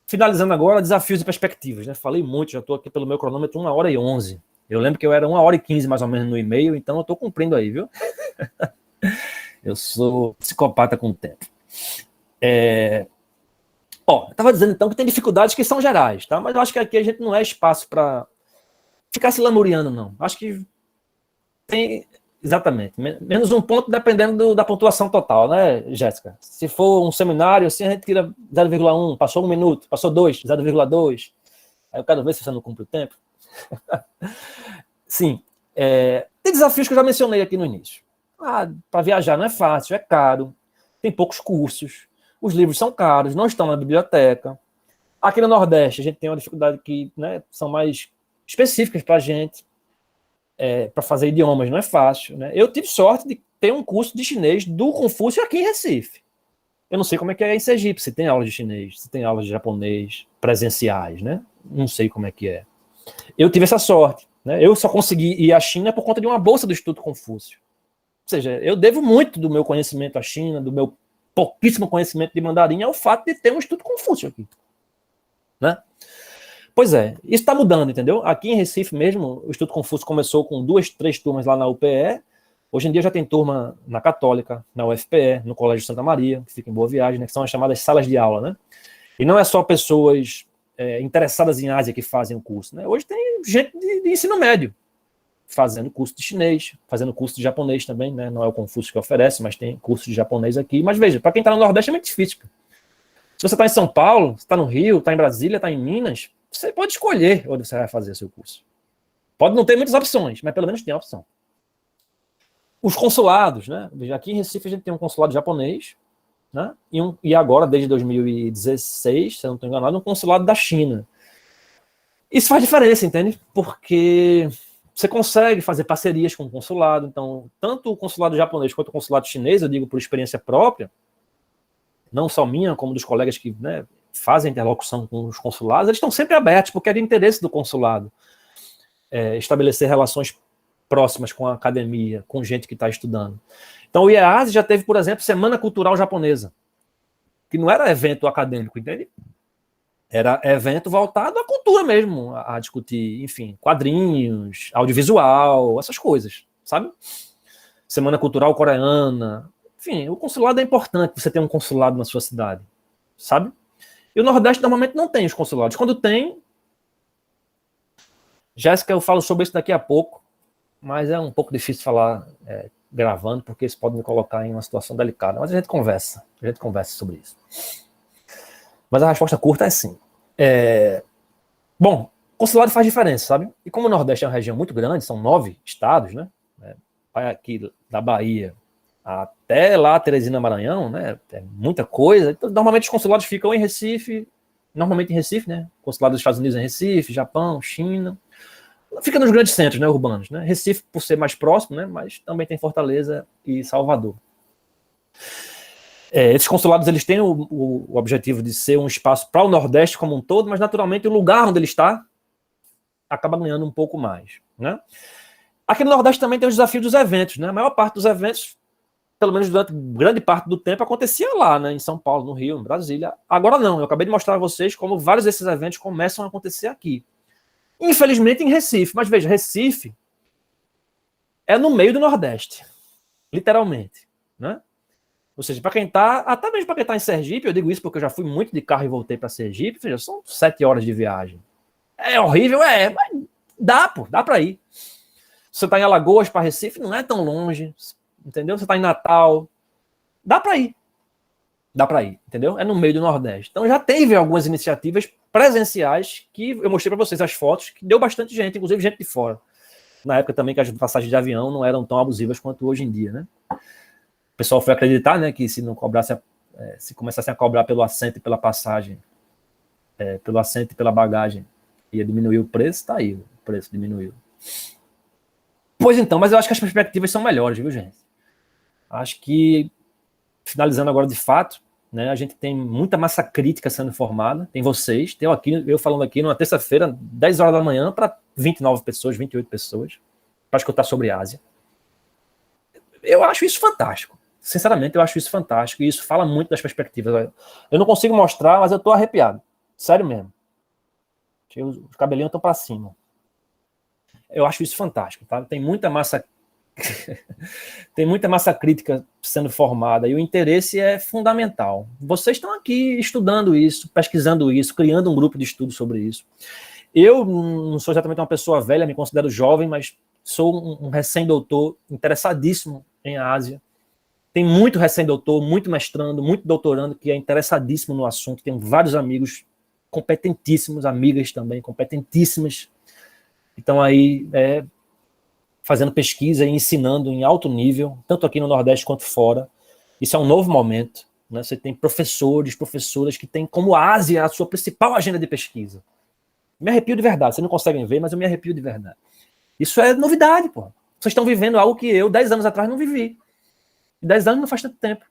finalizando agora, desafios e perspectivas, né? Falei muito, já estou aqui pelo meu cronômetro 1h11. Eu lembro que eu era 1h15 mais ou menos no e-mail, então eu estou cumprindo aí, viu? Eu sou psicopata com o tempo. Eu estava dizendo então que tem dificuldades que são gerais, tá? Mas eu acho que aqui a gente não é espaço para ficar se lamuriando, não. Acho que tem, exatamente, menos um ponto dependendo da pontuação total, né, Jéssica? Se for um seminário, assim, a gente tira 0,1, passou 1 minuto, passou 2, 0,2. Aí eu quero ver se você não cumpre o tempo. Sim, tem desafios que eu já mencionei aqui no início. Para viajar não é fácil, é caro, tem poucos cursos, os livros são caros, não estão na biblioteca. Aqui no Nordeste a gente tem uma dificuldade que, né, são mais específicas para a gente, para fazer idiomas não é fácil, né? Eu tive sorte de ter um curso de chinês do Confúcio aqui em Recife. Eu não sei como é que é em Sergipe, se tem aulas de chinês, se tem aulas de japonês presenciais, né? Não sei como é que é. Eu tive essa sorte, né? Eu só consegui ir à China por conta de uma bolsa do Instituto Confúcio. Ou seja, eu devo muito do meu conhecimento à China, do meu pouquíssimo conhecimento de mandarim, ao fato de ter um Instituto Confúcio aqui, né? Pois é, isso está mudando, entendeu? Aqui em Recife mesmo, o Instituto Confúcio começou com 2, 3 turmas lá na UPE. Hoje em dia já tem turma na Católica, na UFPE, no Colégio Santa Maria, que fica em Boa Viagem, né, que são as chamadas salas de aula, né? E não é só pessoas interessadas em Ásia que fazem o curso, né? Hoje tem gente de ensino médio fazendo curso de chinês, fazendo curso de japonês também, né? Não é o Confúcio que oferece, mas tem curso de japonês aqui. Mas veja, para quem está no Nordeste é muito difícil. Se você está em São Paulo, está no Rio, está em Brasília, está em Minas, você pode escolher onde você vai fazer seu curso. Pode não ter muitas opções, mas pelo menos tem a opção. Os consulados, né? Aqui em Recife a gente tem um consulado japonês, né? E agora, desde 2016, se eu não estou enganado, um consulado da China. Isso faz diferença, entende? Porque você consegue fazer parcerias com o consulado. Então, tanto o consulado japonês quanto o consulado chinês, eu digo por experiência própria, não só minha, como dos colegas que, né, fazem interlocução com os consulados, eles estão sempre abertos, porque é de interesse do consulado estabelecer relações próximas com a academia, com gente que está estudando. Então, o IEASE já teve, por exemplo, Semana Cultural Japonesa, que não era evento acadêmico, entende? Era evento voltado à cultura mesmo, a discutir, enfim, quadrinhos, audiovisual, essas coisas, sabe? Semana Cultural Coreana. Enfim, o consulado é importante você ter um consulado na sua cidade, sabe? E o Nordeste normalmente não tem os consulados. Quando tem, Jéssica, eu falo sobre isso daqui a pouco, mas é um pouco difícil falar gravando, porque isso pode me colocar em uma situação delicada. Mas a gente conversa sobre isso. Mas a resposta curta é sim. Bom, consulado faz diferença, sabe? E como o Nordeste é uma região muito grande, são 9 estados, né? Vai aqui da Bahia até lá Teresina, Maranhão, né? É muita coisa. Então, normalmente os consulados ficam em Recife, normalmente em Recife, né? Consulado dos Estados Unidos em Recife, Japão, China. Fica nos grandes centros, né, urbanos, né? Recife por ser mais próximo, né? Mas também tem Fortaleza e Salvador. Esses consulados eles têm o objetivo de ser um espaço para o Nordeste como um todo, mas naturalmente o lugar onde ele está acaba ganhando um pouco mais, né? Aqui no Nordeste também tem os desafios dos eventos, né? A maior parte dos eventos, pelo menos durante grande parte do tempo, acontecia lá, né? Em São Paulo, no Rio, em Brasília. Agora não, eu acabei de mostrar a vocês como vários desses eventos começam a acontecer aqui. Infelizmente em Recife, mas veja, Recife é no meio do Nordeste, literalmente, né? Ou seja, para quem está, até mesmo para quem está em Sergipe, eu digo isso porque eu já fui muito de carro e voltei para Sergipe, veja, são 7 horas de viagem. É horrível, mas dá para ir. Se você está em Alagoas para Recife, não é tão longe, entendeu? Você está em Natal, dá para ir, entendeu? É no meio do Nordeste. Então já teve algumas iniciativas presenciais que eu mostrei para vocês as fotos, que deu bastante gente, inclusive gente de fora. Na época também que as passagens de avião não eram tão abusivas quanto hoje em dia, né? pessoal foi acreditar, né, que se não cobrasse, se começassem a cobrar pelo assento e pela passagem, pelo assento e pela bagagem, ia diminuir o preço, tá aí, o preço diminuiu. Pois então, mas eu acho que as perspectivas são melhores, viu, gente? Acho que, finalizando agora de fato, né, a gente tem muita massa crítica sendo formada, tem vocês, tem eu falando aqui numa terça-feira, 10 horas da manhã, para 29 pessoas, 28 pessoas, para escutar sobre a Ásia. Eu acho isso fantástico. Sinceramente, eu acho isso fantástico, e isso fala muito das perspectivas. Eu não consigo mostrar, mas eu tô arrepiado. Sério mesmo. Os cabelinhos estão para cima. Eu acho isso fantástico, tá? Tem muita massa tem muita massa crítica sendo formada, e o interesse é fundamental. Vocês estão aqui estudando isso, pesquisando isso, criando um grupo de estudo sobre isso. Eu não sou exatamente uma pessoa velha, me considero jovem, mas sou um recém-doutor interessadíssimo em Ásia. Tem muito recém-doutor, muito mestrando, muito doutorando que é interessadíssimo no assunto. Tenho vários amigos competentíssimos, amigas também competentíssimas, que estão aí fazendo pesquisa e ensinando em alto nível, tanto aqui no Nordeste quanto fora. Isso é um novo momento, né? Você tem professoras que têm como Ásia a sua principal agenda de pesquisa. Me arrepio de verdade, vocês não conseguem ver, mas eu me arrepio de verdade. Isso é novidade, pô. Vocês estão vivendo algo que eu, 10 anos atrás, não vivi. E 10 anos não faz tanto tempo.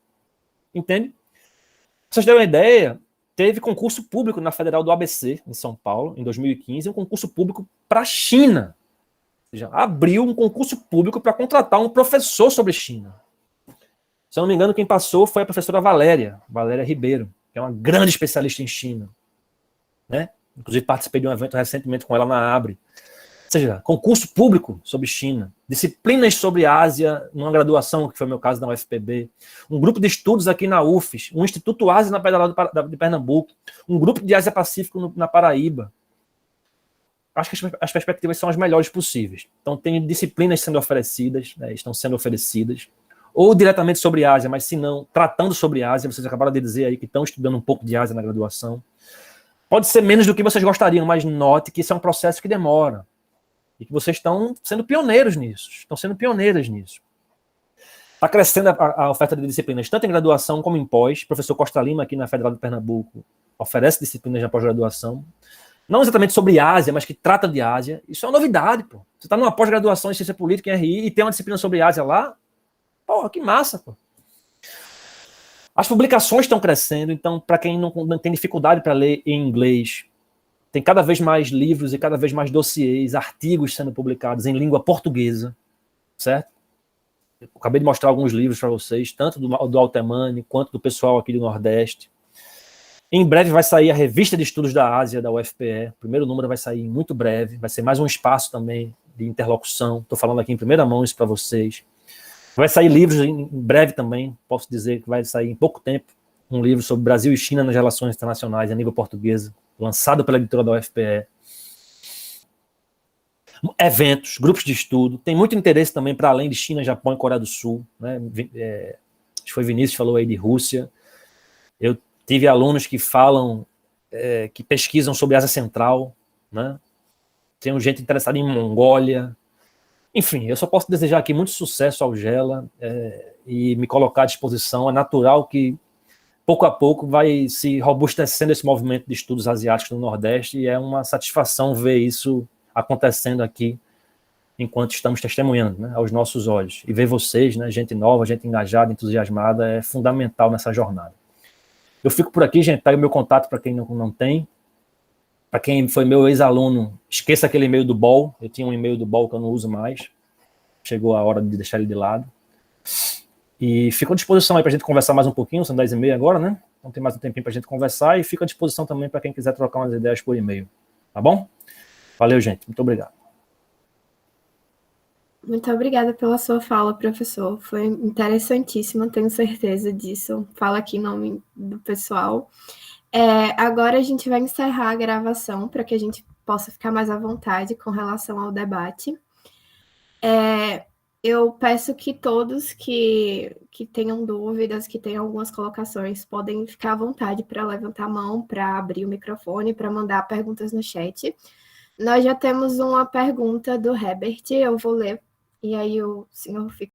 Entende? Pra vocês terem uma ideia, teve concurso público na Federal do ABC, em São Paulo, em 2015, um concurso público para a China. Ou seja, abriu um concurso público para contratar um professor sobre China. Se eu não me engano, quem passou foi a professora Valéria Ribeiro, que é uma grande especialista em China. Né? Inclusive participei de um evento recentemente com ela na Abre. Ou seja, concurso público sobre China, disciplinas sobre Ásia, numa graduação, que foi o meu caso na UFPB, um grupo de estudos aqui na UFES, um Instituto Ásia na Federal de Pernambuco, um grupo de Ásia-Pacífico na Paraíba. Acho que as perspectivas são as melhores possíveis. Então, tem disciplinas sendo oferecidas, né, estão sendo oferecidas, ou diretamente sobre Ásia, mas se não, tratando sobre Ásia. Vocês acabaram de dizer aí que estão estudando um pouco de Ásia na graduação. Pode ser menos do que vocês gostariam, mas note que isso é um processo que demora. E que vocês estão sendo pioneiros nisso. Estão sendo pioneiras nisso. Está crescendo a oferta de disciplinas, tanto em graduação como em pós. O professor Costa Lima, aqui na Federal de Pernambuco, oferece disciplinas na pós-graduação. Não exatamente sobre Ásia, mas que trata de Ásia. Isso é uma novidade, pô. Você está numa pós-graduação em Ciência Política, em RI, e tem uma disciplina sobre Ásia lá. Porra, que massa, pô. As publicações estão crescendo, então, para quem não tem dificuldade para ler em inglês, tem cada vez mais livros e cada vez mais dossiês, artigos sendo publicados em língua portuguesa, certo? Eu acabei de mostrar alguns livros para vocês, tanto do Altemani, quanto do pessoal aqui do Nordeste. Em breve vai sair a Revista de Estudos da Ásia, da UFPE. O primeiro número vai sair muito breve, vai ser mais um espaço também de interlocução. Estou falando aqui em primeira mão isso para vocês. Vai sair livros em breve também, posso dizer que vai sair em pouco tempo, um livro sobre Brasil e China nas relações internacionais em língua portuguesa, lançado pela editora da UFPE. Eventos, grupos de estudo, tem muito interesse também para além de China, Japão e Coreia do Sul, né? Acho que foi Vinícius que falou aí de Rússia. Eu tive alunos que falam, que pesquisam sobre Ásia Central, né? Tem gente interessada em Mongólia. Enfim, eu só posso desejar aqui muito sucesso ao Gela e me colocar à disposição. É natural que pouco a pouco vai se robustecendo esse movimento de estudos asiáticos no Nordeste, e é uma satisfação ver isso acontecendo aqui enquanto estamos testemunhando, né, aos nossos olhos. E ver vocês, né, gente nova, gente engajada, entusiasmada, é fundamental nessa jornada. Eu fico por aqui, gente, pega o meu contato para quem não tem. Para quem foi meu ex-aluno, esqueça aquele e-mail do BOL. Eu tinha um e-mail do BOL que eu não uso mais. Chegou a hora de deixar ele de lado. E fico à disposição aí para a gente conversar mais um pouquinho, são 10h30 agora, né? Então tem mais um tempinho para a gente conversar, e fico à disposição também para quem quiser trocar umas ideias por e-mail. Tá bom? Valeu, gente. Muito obrigado. Muito obrigada pela sua fala, professor. Foi interessantíssima, tenho certeza disso. Fala aqui em nome do pessoal. Agora a gente vai encerrar a gravação para que a gente possa ficar mais à vontade com relação ao debate. Eu peço que todos que tenham dúvidas, que tenham algumas colocações, podem ficar à vontade para levantar a mão, para abrir o microfone, para mandar perguntas no chat. Nós já temos uma pergunta do Herbert, eu vou ler, e aí o senhor fica